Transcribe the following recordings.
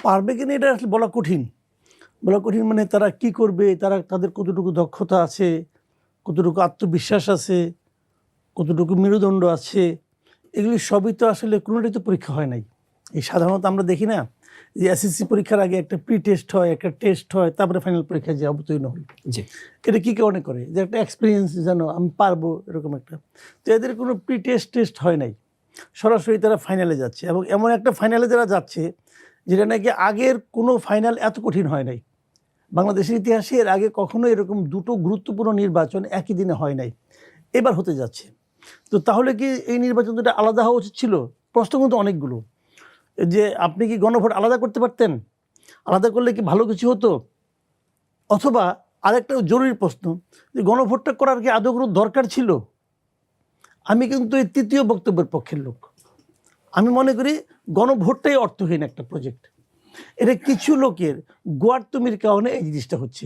পারবে কিনা এটা আসলে বলা কঠিন। মানে তারা কি করবে, তাদের কতটুকু দক্ষতা আছে, কতটুকু আত্মবিশ্বাস আছে, কতটুকু মেরুদণ্ড আছে, এগুলি সবই তো আসলে কোনোটাই তো পরীক্ষা হয় নাই। এই সাধারণত আমরা দেখি না যে এসএসসি পরীক্ষার আগে একটা প্রি টেস্ট হয়, একটা টেস্ট হয়, তারপরে ফাইনাল পরীক্ষায় যে অবতীর্ণ হই। এটা কী কারণে করে? যে একটা এক্সপিরিয়েন্স, যেন আমি পারবো এরকম একটা। তো এদের কোনো প্রি টেস্ট হয় নাই, সরাসরি তারা ফাইনালে যাচ্ছে, এবং এমন একটা ফাইনালে যারা যাচ্ছে যেটা নাকি আগের কোনো ফাইনাল এত কঠিন হয় নাই। বাংলাদেশের ইতিহাসে এর আগে কখনো এরকম দুটো গুরুত্বপূর্ণ নির্বাচন একই দিনে হয় নাই, এবার হতে যাচ্ছে। তো তাহলে কি এই নির্বাচন দুটো আলাদা হওয়া উচিত ছিল? প্রশ্ন কিন্তু অনেকগুলো, যে আপনি কি গণভোট আলাদা করতে পারতেন? আলাদা করলে কি ভালো কিছু হতো? অথবা আরেকটা জরুরি প্রশ্ন, যে গণভোটটা করার কি আদৌ কোনো দরকার ছিল? আমি কিন্তু এই তৃতীয় বক্তব্যের পক্ষের লোক। আমি মনে করি গণভোটটাই অর্থহীন একটা প্রজেক্ট। এটা কিছু লোকের গোয়ার্তুমির কারণে এই জিনিসটা হচ্ছে,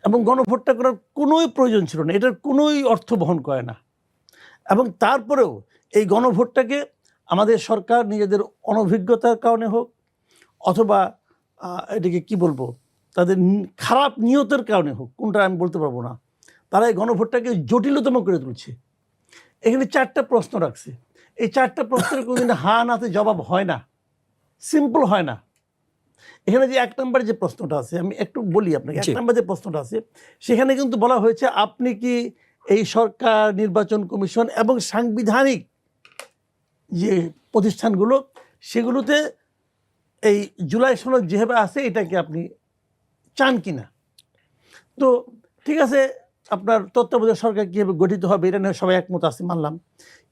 এবং গণভোটটা করার কোনোই প্রয়োজন ছিল না, এটার কোনোই অর্থ বহন করে না। এবং তারপরেও এই গণভোটটাকে আমাদের সরকার নিজেদের অনভিজ্ঞতার কারণে হোক, অথবা এটাকে কি বলবো, তাদের খারাপ নিয়তের কারণে হোক, কোনটা আমি বলতে পারবো না, তারা এই গণভোটটাকে জটিলতম করে তুলছে। এখানে 4টা প্রশ্ন রাখছে। এই 4টা প্রশ্নের কোনোদিন হা নাতে জবাব হয় না, সিম্পল হয় না। এখানে যে 1 নম্বর যে প্রশ্নটা আছে, আমি একটু বলি আপনাকে। 1 নম্বর যে প্রশ্নটা আছে, সেখানে কিন্তু বলা হয়েছে আপনি কি এই সরকার, নির্বাচন কমিশন এবং সাংবিধানিক যে প্রতিষ্ঠানগুলো, সেগুলোতে এই জুলাই সনদ যেভাবে আছে এটাকে আপনি চান কিনা? তো ঠিক আছে, আপনার তত্ত্বাবধায়ক সরকার কীভাবে গঠিত হবে এটা নিয়ে সবাই একমত আছে, মানলাম।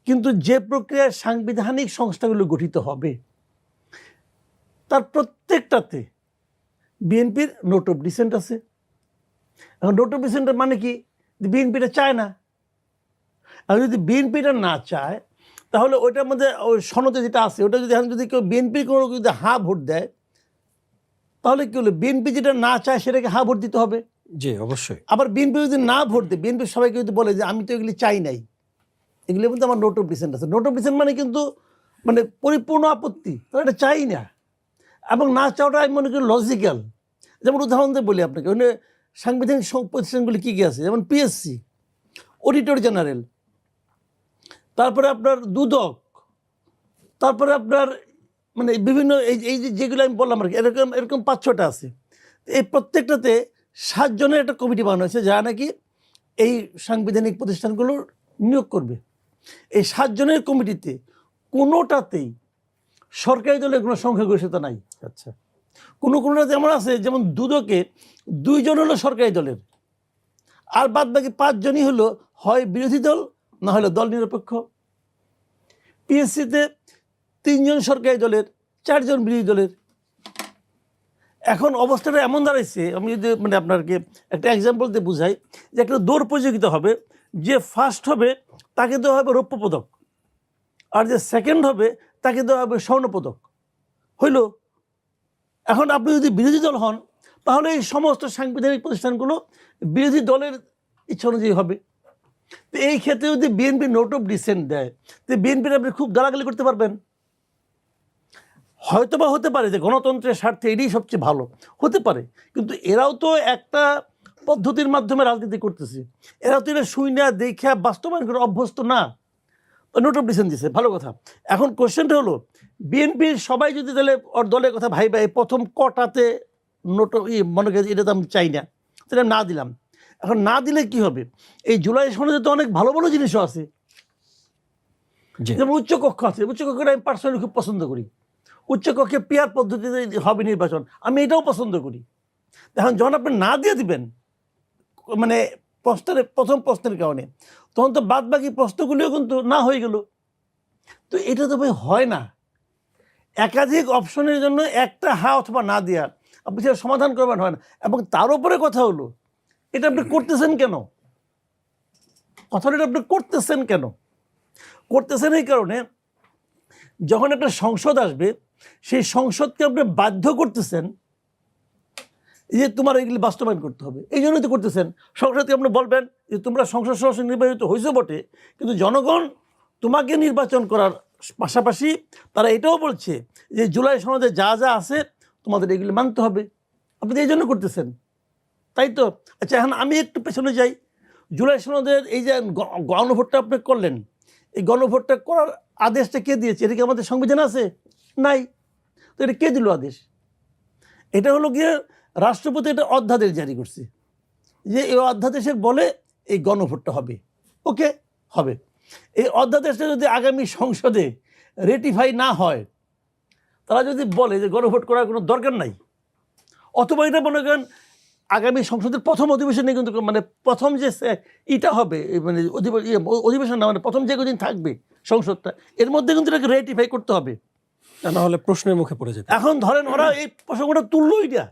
কিন্তু যে প্রক্রিয়ায় সাংবিধানিক সংস্থাগুলো গঠিত হবে, তার প্রত্যেকটাতে বিএনপির নোট অফ ডিসেন্ট আছে। এখন নোট অফ ডিসেন্টের মানে কি? বিএনপিটা চায় না। আর যদি বিএনপিটা না চায়, তাহলে ওইটার মধ্যে ওই সনদে যেটা আছে, ওটা যদি এখন যদি কেউ বিএনপির কোনো যদি হা ভোট দেয়, তাহলে কি হলো? বিএনপি যেটা না চায় সেটাকে হা ভোট দিতে হবে। জি, অবশ্যই। আবার বিএনপি যদি না ভোট দেয়, বিএনপি সবাইকে যদি বলে যে আমি তো এগুলি চাই নাই, এগুলি কিন্তু আমার নোট অফ ডিসেন্ট আছে। নোট অফ ডিসেন্ট মানে কিন্তু মানে পরিপূর্ণ আপত্তি, তারা এটা চাই না। এবং না চাওয়াটা আমি মনে করি লজিক্যাল। যেমন উদাহরণ দিয়ে বলি আপনাকে, ওখানে সাংবিধানিক প্রতিষ্ঠানগুলি কী কী আছে, যেমন পিএসসি, অডিটর জেনারেল, তারপরে আপনার দুদক, তারপরে আপনার মানে বিভিন্ন এই যেগুলো আমি বললাম আর কি, এরকম 5-6টা আছে। এই প্রত্যেকটাতে 7 জনের একটা কমিটি বানানো হয়েছে, যারা নাকি এই সাংবিধানিক প্রতিষ্ঠানগুলো নিয়োগ করবে। এই 7 জনের কমিটিতে কোনোটাতেই সরকারি দলের কোনো সংখ্যাগরিষ্ঠতা নাই। আচ্ছা। কোনোটাতে এমন আছে, যেমন দুদকে 2 জন হলো সরকারি দলের, আর বাদ বাকি 5 জনই হলো হয় বিরোধী দল, না হলে দল নিরপেক্ষ। পিএসসিতে 3 জন সরকারি দলের, 4 জন বিরোধী দলের। এখন অবস্থাটা এমন দাঁড়াইছে, আমি যদি মানে আপনাকে একটা এক্সাম্পল দিয়ে বুঝাই, যে একটা দৌড় প্রতিযোগিতা হবে, যে ফার্স্ট হবে তাকে দেওয়া হবে রৌপ্য পদক, আর যে সেকেন্ড হবে তাকে দেওয়া হবে স্বর্ণপদক। হইল। এখন আপনি যদি বিরোধী দল হন, তাহলে এই সমস্ত সাংবিধানিক প্রতিষ্ঠানগুলো বিরোধী দলের ইচ্ছা অনুযায়ী হবে। তো এই ক্ষেত্রে যদি বিএনপি নোট অফ ডিসেন্ট দেয়, তো বিএনপির আপনি খুব গালাগালি করতে পারবেন। হয়তো বা হতে পারে যে গণতন্ত্রের স্বার্থে এটাই সবচেয়ে ভালো, হতে পারে। কিন্তু এরাও তো একটা পদ্ধতির মাধ্যমে রাজনীতি করতেছে, এরা তো এটা শুইনা দেখা বাস্তবায়ন করে অভ্যস্ত না। নোট অফ ডিসেন্ট দিছে, ভালো কথা। এখন কোশ্চেনটা হলো, বিএনপির সবাই যদি ওর দলের কথা ভাই প্রথম কটাতে নোট মনে করি এটা তো আমি চাই না, সেটা না দিলাম। এখন না দিলে কি হবে? এই জুলাই সনদে তো অনেক ভালো ভালো জিনিসও আছে, যেমন উচ্চকক্ষ আছে। উচ্চকক্ষটা আমি পার্সোনালি খুব পছন্দ করি। উচ্চকক্ষে পিয়ার পদ্ধতিতে হবে নির্বাচন, আমি এটাও পছন্দ করি। এখন যখন আপনি না দিয়ে দিবেন মানে প্রথম প্রশ্নের কারণে, তখন তো বাদ বাকি প্রশ্নগুলিও কিন্তু না হয়ে গেল। তো এটা তো ভাই হয় না। একাধিক অপশনের জন্য একটা হা অথবা না দেওয়া, আপনি সেটা সমাধান করবেন হয় না। এবং তার উপরে কথা হলো, এটা আপনি করতেছেন কেন? কথাটা আপনি করতেছেন কেন? করতেছেন এই কারণে, যখন একটা সংসদ আসবে, সেই সংসদকে আপনি বাধ্য করতেছেন যে তোমার এগুলি বাস্তবায়ন করতে হবে। এই জন্যই তো করতেছেন। সংসদকে আপনি বলবেন যে তোমরা সংসদ সদস্য নির্বাচিত হয়েছে বটে, কিন্তু জনগণ তোমাকে নির্বাচন করার পাশাপাশি তারা এটাও বলছে যে জুলাই সনদে যা যা আছে তোমাদের এগুলি মানতে হবে। আপনি তো এই জন্য করতেছেন, তাই তো? আচ্ছা, এখন আমি একটু পেছনে যাই। জুলাই সনদের এই যে গণভোটটা আপনি করলেন, এই গণভোটটা করার আদেশটা কে দিয়েছে? এটা কি আমাদের সংবিধান আছে? নাই। তো এটা কে দিল আদেশ? এটা হলো গিয়ে রাষ্ট্রপতি এটা অধ্যাদেশ জারি করছে যে এই অধ্যাদেশের বলে এই গণভোটটা হবে। ওকে, হবে। এই অধ্যাদেশটা যদি আগামী সংসদে রেটিফাই না হয়, তারা যদি বলে যে গণভোট করার কোনো দরকার নাই, অথবা এটা মনে করেন আগামী সংসদের প্রথম অধিবেশনে কিন্তু মানে প্রথম যে ইটা হবে, মানে অধিবেশন না, মানে প্রথম যে কদিন থাকবে সংসদটা, এর মধ্যে কিন্তু এটাকে রেটিফাই করতে হবে, না হলে প্রশ্নের মুখে পড়ে যেত। এখন ধরেন ওরা এই প্রসঙ্গটা তুললই না,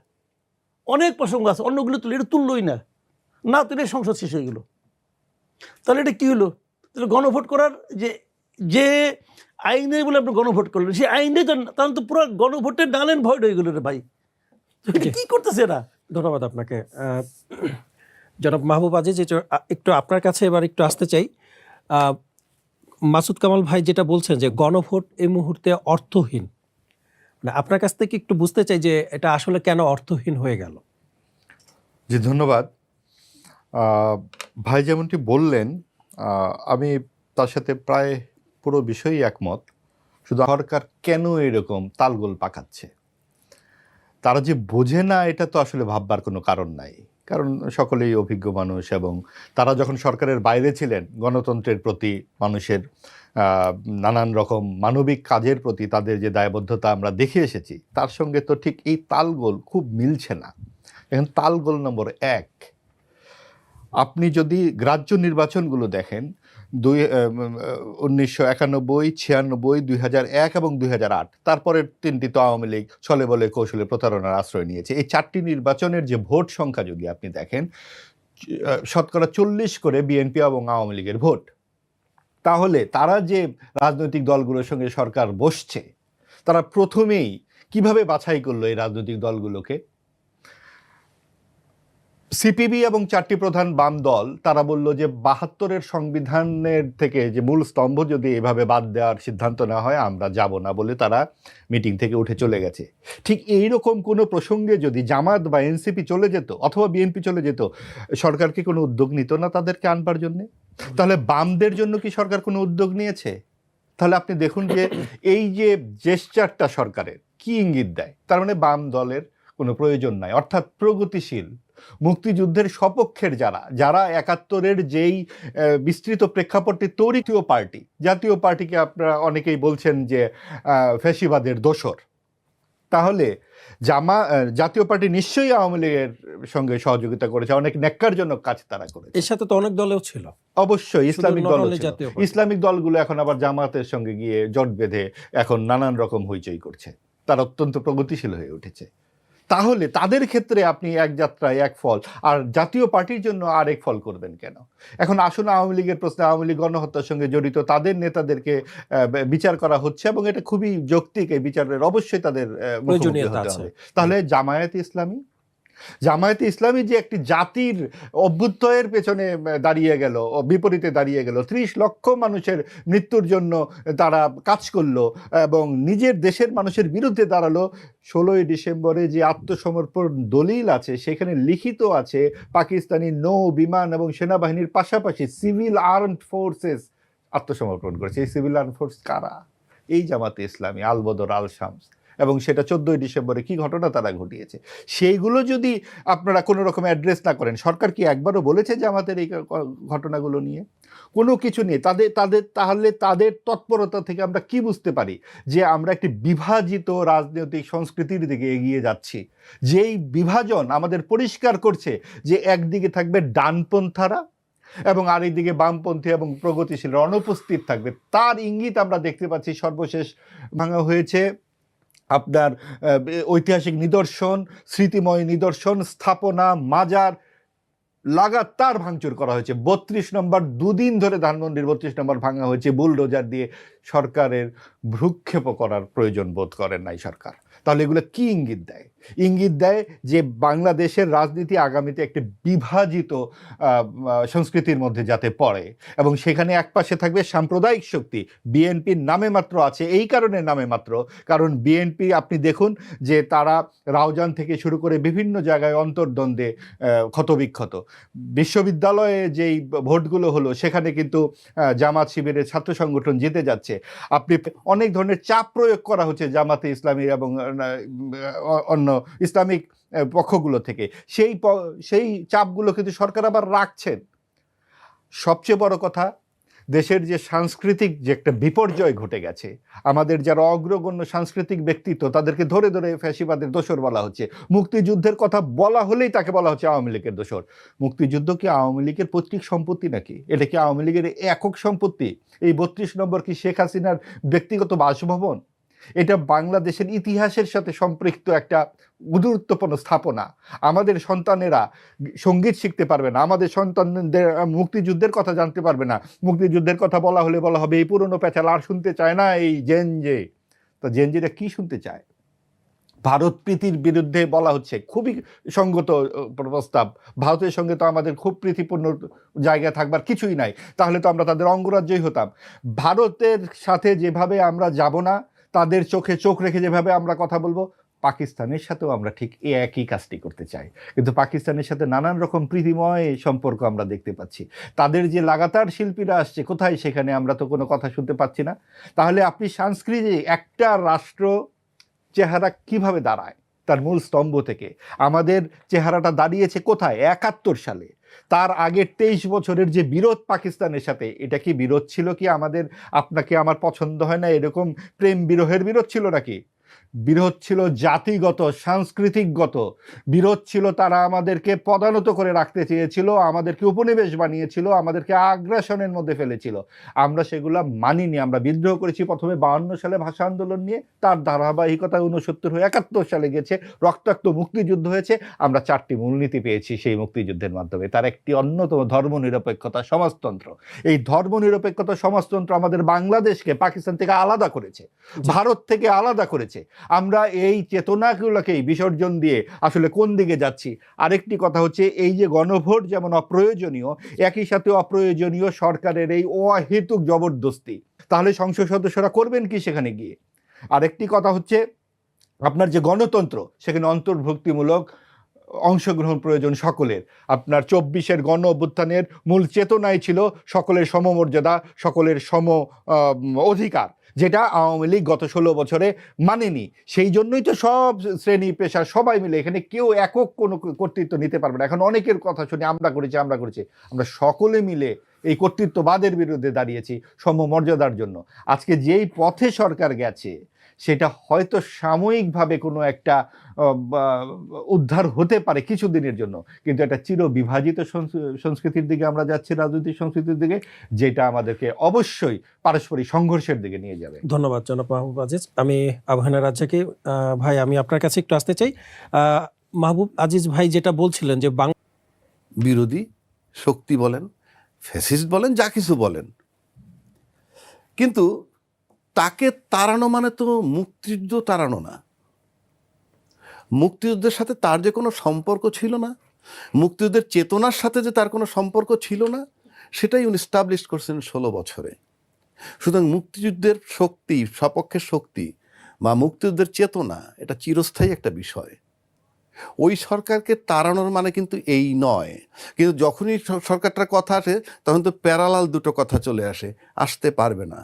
অনেক প্রসঙ্গ আছে অন্যগুলো তুলে, এটা তুললই না, না তুলে সংসদ শেষ হয়ে গেল। তাহলে এটা কী হলো? তাহলে গণভোট করার যে আইনে বলে আপনি গণভোট করলেন, সেই আইনে তো তাহলে তো পুরো গণভোটের ডালেন ভয়েড হয়ে গেল রে ভাই। কি করতেছে এরা? ধন্যবাদ আপনাকে জনাব মাহবুব আজিজ। একটু আপনার কাছে এবার একটু আসতে চাই। মাসুদ কামাল ভাই যেটা বলছেন যে গণভোট এই মুহূর্তে অর্থহীন, মানে আপনার কাছ থেকে একটু বুঝতে চাই যে এটা আসলে কেন অর্থহীন হয়ে গেল। জি, ধন্যবাদ। ভাই যেমনটি বললেন, আমি তার সাথে প্রায় পুরো বিষয়ই একমত। শুধু সরকার কেন এরকম তালগোল পাকাচ্ছে, তারা যে বোঝে না এটা তো আসলে ভাববার কোনো কারণ নাই। কারণ সকলেই অভিজ্ঞ মানুষ, এবং তারা যখন সরকারের বাইরে ছিলেন গণতন্ত্রের প্রতি, মানুষের নানান রকম মানবিক কাজের প্রতি তাদের যে দায়বদ্ধতা আমরা দেখে এসেছি, তার সঙ্গে তো ঠিক এই তালগোল খুব মিলছে না। এখন তালগোল নম্বর 1, আপনি যদি গ্রাহ্য নির্বাচনগুলো দেখেন, 1991, 96, 2001 এবং 2008, তারপরের 3টি তো আওয়ামী লীগ ছলে বলে কৌশলে প্রতারণার আশ্রয় নিয়েছে। এই 4টি নির্বাচনের যে ভোট সংখ্যা যদি আপনি দেখেন, শতকরা 40 করে বিএনপি এবং আওয়ামী লীগের ভোট। তাহলে তারা যে রাজনৈতিক দলগুলোর সঙ্গে সরকার বসছে, তারা প্রথমেই কিভাবে বাছাই করলো এই রাজনৈতিক দলগুলোকে? সিপিবি এবং 4টি প্রধান বাম দল তারা বলল যে 72-এর সংবিধানের থেকে যে মূল স্তম্ভ যদি এভাবে বাদ দেওয়ার সিদ্ধান্ত না হয় আমরা যাব না বলে তারা মিটিং থেকে উঠে চলে গেছে। ঠিক এইরকম কোনো প্রসঙ্গে যদি জামাত বা এনসিপি চলে যেত অথবা বিএনপি চলে যেত, সরকার কি কোনো উদ্যোগ নিত না তাদেরকে আনবার জন্যে? তাহলে বামদের জন্য কি সরকার কোনো উদ্যোগ নিয়েছে? তাহলে আপনি দেখুন যে এই যে জেস্চারটা সরকারের কি ইঙ্গিত দেয়। তার মানে বাম দলের কোনো প্রয়োজন নাই, অর্থাৎ প্রগতিশীল মুক্তিযুদ্ধের সপক্ষের যারা 71-এর যেই বিস্তৃত প্রেক্ষাপটে তৈরি পার্টি, জাতীয় পার্টিকে আপনারা অনেকেই বলছেন যে ফ্যাসিবাদের দোসর, তাহলে জাতীয় পার্টি নিশ্চয়ই আওয়ামী লীগের সঙ্গে সহযোগিতা করেছে, অনেক ন্যাক্কারজনক কাজ তারা করেছে। এর সাথে তো অনেক দলেও ছিল, অবশ্যই ইসলামিক দলগুলো এখন আবার জামাতের সঙ্গে গিয়ে জোট বেঁধে এখন নানান রকম হইচই করছে, তারা অত্যন্ত প্রগতিশীল হয়ে উঠেছে। তাহলে তাদের ক্ষেত্রে আপনি এক যাত্রায় এক ফল, আর জাতীয় পার্টির জন্য আরেক ফল করবেন কেন? এখন আসুন আওয়ামী লীগের প্রশ্নে, আওয়ামী লীগ গণহত্যার সঙ্গে জড়িত তাদের নেতাদেরকে বিচার করা হচ্ছে এবং এটা খুবই যৌক্তিক, এই বিচারের অবশ্যই তাদের মুখোমুখি হতে হবে। তাহলে জামায়াতে ইসলামী যে একটি জাতির অভ্যুদয়ের পেছনে দাঁড়িয়ে গেল, বিপরীতে দাঁড়িয়ে গেল, 30 লক্ষ মানুষের মৃত্যুর জন্য তারা কাজ করলো এবং নিজের দেশের মানুষের বিরুদ্ধে দাঁড়ালো। 16ই ডিসেম্বরে যে আত্মসমর্পণ দলিল আছে সেখানে লিখিত আছে পাকিস্তানি নৌ, বিমান এবং সেনাবাহিনীর পাশাপাশি সিভিল আর্মড ফোর্সেস আত্মসমর্পণ করেছে। এই সিভিল আর্ম ফোর্স কারা? এই জামাতে ইসলামী, আল বদর, আল শামস। এবং সেটা 14ই ডিসেম্বরে কি ঘটনা তারা ঘটিয়েছে সেইগুলো যদি আপনারা কোনো রকম অ্যাড্রেস না করেন, সরকার কি একবারও বলেছে যে আমাদের এই ঘটনাগুলো নিয়ে কোনো কিছু নিয়ে তাহলে তাদের তৎপরতা থেকে আমরা কি বুঝতে পারি যে আমরা একটি বিভাজিত রাজনৈতিক সংস্কৃতির দিকে এগিয়ে যাচ্ছি, যেই বিভাজন আমাদের পরিষ্কার করছে যে একদিকে থাকবে ডানপন্থারা এবং আরেকদিকে বামপন্থী এবং প্রগতিশীলরা অনুপস্থিত থাকবে। তার ইঙ্গিত আমরা দেখতে পাচ্ছি। সর্বশেষ ভাঙা হয়েছে আপনার ঐতিহাসিক নিদর্শন, স্মৃতিময় নিদর্শন, স্থাপনা, মাজার লাগাতার ভাঙচুর করা হয়েছে। 32 নম্বর 2 দিন ধরে ধানমন্ডির 32 নম্বর ভাঙা হয়েছে বুলডোজার দিয়ে। সরকারের ভ্রুক্ষেপও করার প্রয়োজন বোধ করেন নাই সরকার। তাহলে এগুলো কি ইঙ্গিত দেয়? ইঙ্গিত দেয় যে বাংলাদেশের রাজনীতি আগামীতে একটি বিভাজিত সংস্কৃতির মধ্যে যাতে পড়ে, এবং সেখানে একপাশে থাকবে সাম্প্রদায়িক শক্তি। বিএনপির নামে মাত্র আছে, এই কারণে নামে মাত্র, কারণ বিএনপি আপনি দেখুন যে তারা রাউজান থেকে শুরু করে বিভিন্ন জায়গায় অন্তর্দ্বন্দ্বে ক্ষতবিক্ষত। বিশ্ববিদ্যালয়ে যেই ভোটগুলো হলো সেখানে কিন্তু জামাত শিবিরের ছাত্র সংগঠন জিতে যাচ্ছে। আপনি অনেক ধরনের চাপ প্রয়োগ করা হচ্ছে জামাতে ইসলামী এবং অন্য ইসলামিক পক্ষগুলো থেকে, সেই চাপগুলো কিন্তু সরকার আবার রাখছেন। সবচেয়ে বড় কথা, দেশের যে সাংস্কৃতিক যে একটা বিপর্যয় ঘটে গেছে, আমাদের যারা অগ্রগণ্য সাংস্কৃতিক ব্যক্তিত্ব তাদেরকে ধরে ধরে ফ্যাসিবাদের দোসর বলা হচ্ছে। মুক্তিযুদ্ধের কথা বলা হলেই তাকে বলা হচ্ছে আওয়ামী লীগের দোসর। মুক্তিযুদ্ধ কি আওয়ামী লীগের পৈতৃক সম্পত্তি নাকি? এটা কি আওয়ামী লীগের একক সম্পত্তি? এই 32 নম্বর কি শেখ হাসিনার ব্যক্তিগত বাসভবন? এটা বাংলাদেশের ইতিহাসের সাথে সম্পৃক্ত একটা গুরুত্বপূর্ণ স্থাপনা। আমাদের সন্তানেরা সঙ্গীত শিখতে পারবে না, আমাদের সন্তানদের মুক্তিযুদ্ধের কথা জানতে পারবে না। মুক্তিযুদ্ধের কথা বলা হলে বলা হবে এই পুরনো প্যাচাল আর শুনতে চায় না এই জেনজে। তো জেনজিরা কি শুনতে চায়? ভারত প্রীতির বিরুদ্ধে বলা হচ্ছে, খুবই সঙ্গত প্রস্তাব। ভারতের সঙ্গে তো আমাদের খুব প্রীতিপূর্ণ জায়গা থাকবার কিছুই নাই, তাহলে তো আমরা তাদের অঙ্গরাজ্যই হতাম। ভারতের সাথে যেভাবে আমরা যাব না, তাদের চোখে চোখ রেখে যেভাবে আমরা কথা বলবো, পাকিস্তানের সাথেও আমরা ঠিক এই একই কাজটি করতে চাই। কিন্তু পাকিস্তানের সাথে নানান রকম প্রীতিময় সম্পর্ক আমরা দেখতে পাচ্ছি। তাদের যে লাগাতার শিল্পীরা আসছে, কোথায় সেখানে আমরা তো কোনো কথা শুনতে পাচ্ছি না। তাহলে আপনি সাংস্কৃতিক একটা রাষ্ট্র চেহারা কিভাবে দাঁড়ায়? তার মূল স্তম্ভ থেকে আমাদের চেহারাটা দাঁড়িয়েছে কোথায়? 71 সালে। তার আগের 23 বছরের যে বিরোধ পাকিস্তানের সাথে, এটা কি বিরোধ ছিল কি আমাদের আপনাকে আমার পছন্দ হয় না এরকম প্রেম বিরোহের বিরোধ ছিল নাকি? বিরোধ ছিল জাতিগত, সাংস্কৃতিকগত বিরোধ ছিল। তারা আমাদেরকে পদানত করে রাখতে চেয়েছিল, আমাদেরকে উপনিবেশ বানিয়েছিল, আমাদেরকে আগ্রাসনের মধ্যে ফেলেছিল। আমরা সেগুলো মানিনি, আমরা বিদ্রোহ করেছি। প্রথমে 52 সালে ভাষা আন্দোলন নিয়ে, তার ধারাবাহিকতা 69 হয়ে 71 সালে গেছে, রক্তাক্ত মুক্তিযুদ্ধ হয়েছে। আমরা 4টি মূলনীতি পেয়েছি সেই মুক্তিযুদ্ধের মাধ্যমে। তার একটি অন্যতম ধর্মনিরপেক্ষতা, সমাজতন্ত্র। এই ধর্মনিরপেক্ষতা, সমাজতন্ত্র আমাদের বাংলাদেশকে পাকিস্তান থেকে আলাদা করেছে, ভারত থেকে আলাদা করেছে। আমরা এই চেতনাগুলোকেই বিসর্জন দিয়ে আসলে কোন দিকে যাচ্ছি? আরেকটি কথা হচ্ছে, এই যে গণভোট যেমন অপ্রয়োজনীয়, একই সাথে অপ্রয়োজনীয় সরকারের এই অহেতুক জবরদস্তি। তাহলে সংসদ সদস্যরা করবেন কি সেখানে গিয়ে? আরেকটি কথা হচ্ছে, আপনার যে গণতন্ত্র, সেখানে অন্তর্ভুক্তিমূলক অংশগ্রহণ প্রয়োজন সকলের। আপনার 24-এর গণ অভ্যুত্থানের মূল চেতনাই ছিল সকলের সমমর্যাদা, সকলের সম অধিকার, যেটা আওয়ামী লীগ গত 16 বছরে মানেনি। সেই জন্যই তো সব শ্রেণী পেশা সবাই মিলে, এখানে কেউ একক কোনো কর্তৃত্ব নিতে পারবে না। এখন অনেকের কথা শুনি আমরা করেছি। আমরা সকলে মিলে এই কর্তৃত্ববাদের বিরুদ্ধে দাঁড়িয়েছি সমমর্যাদার জন্য। আজকে যেই পথে সরকার গেছে, সেটা হয়তো সাময়িকভাবে কোনো একটা উদ্ধার হতে পারে কিছুদিনের জন্য, কিন্তু একটা চির বিভাজিত সংস্কৃতির দিকে আমরা যাচ্ছি, রাজনৈতিক সংস্কৃতির দিকে, যেটা আমাদেরকে অবশ্যই পারস্পরিক সংঘর্ষের দিকে নিয়ে যাবে। ধন্যবাদ জনাব মাহবুব আজিজ। আমি আবহানা রাজ্জাকি ভাই, আমি আপনার কাছে একটু আসতে চাই। মাহবুব আজিজ ভাই যেটা বলছিলেন যে বিরোধী শক্তি বলেন, ফ্যাসিস্ট বলেন, যা কিছু বলেন, কিন্তু তাকে তাড়ানো মানে তো মুক্তিযুদ্ধ তাড়ানো না। মুক্তিযুদ্ধের সাথে তার যে কোনো সম্পর্ক ছিল না, মুক্তিযুদ্ধের চেতনার সাথে যে তার কোনো সম্পর্ক ছিল না, সেটাই উনি স্টাবলিশ করছেন 16 বছরে। সুতরাং মুক্তিযুদ্ধের শক্তি, সপক্ষের শক্তি বা মুক্তিযুদ্ধের চেতনা, এটা চিরস্থায়ী একটা বিষয়। ওই সরকারকে তাড়ানোর মানে কিন্তু এই নয়। কিন্তু যখনই সরকারটার কথা আসে, তখন তো প্যারালাল দুটো কথা চলে আসতে পারবে না।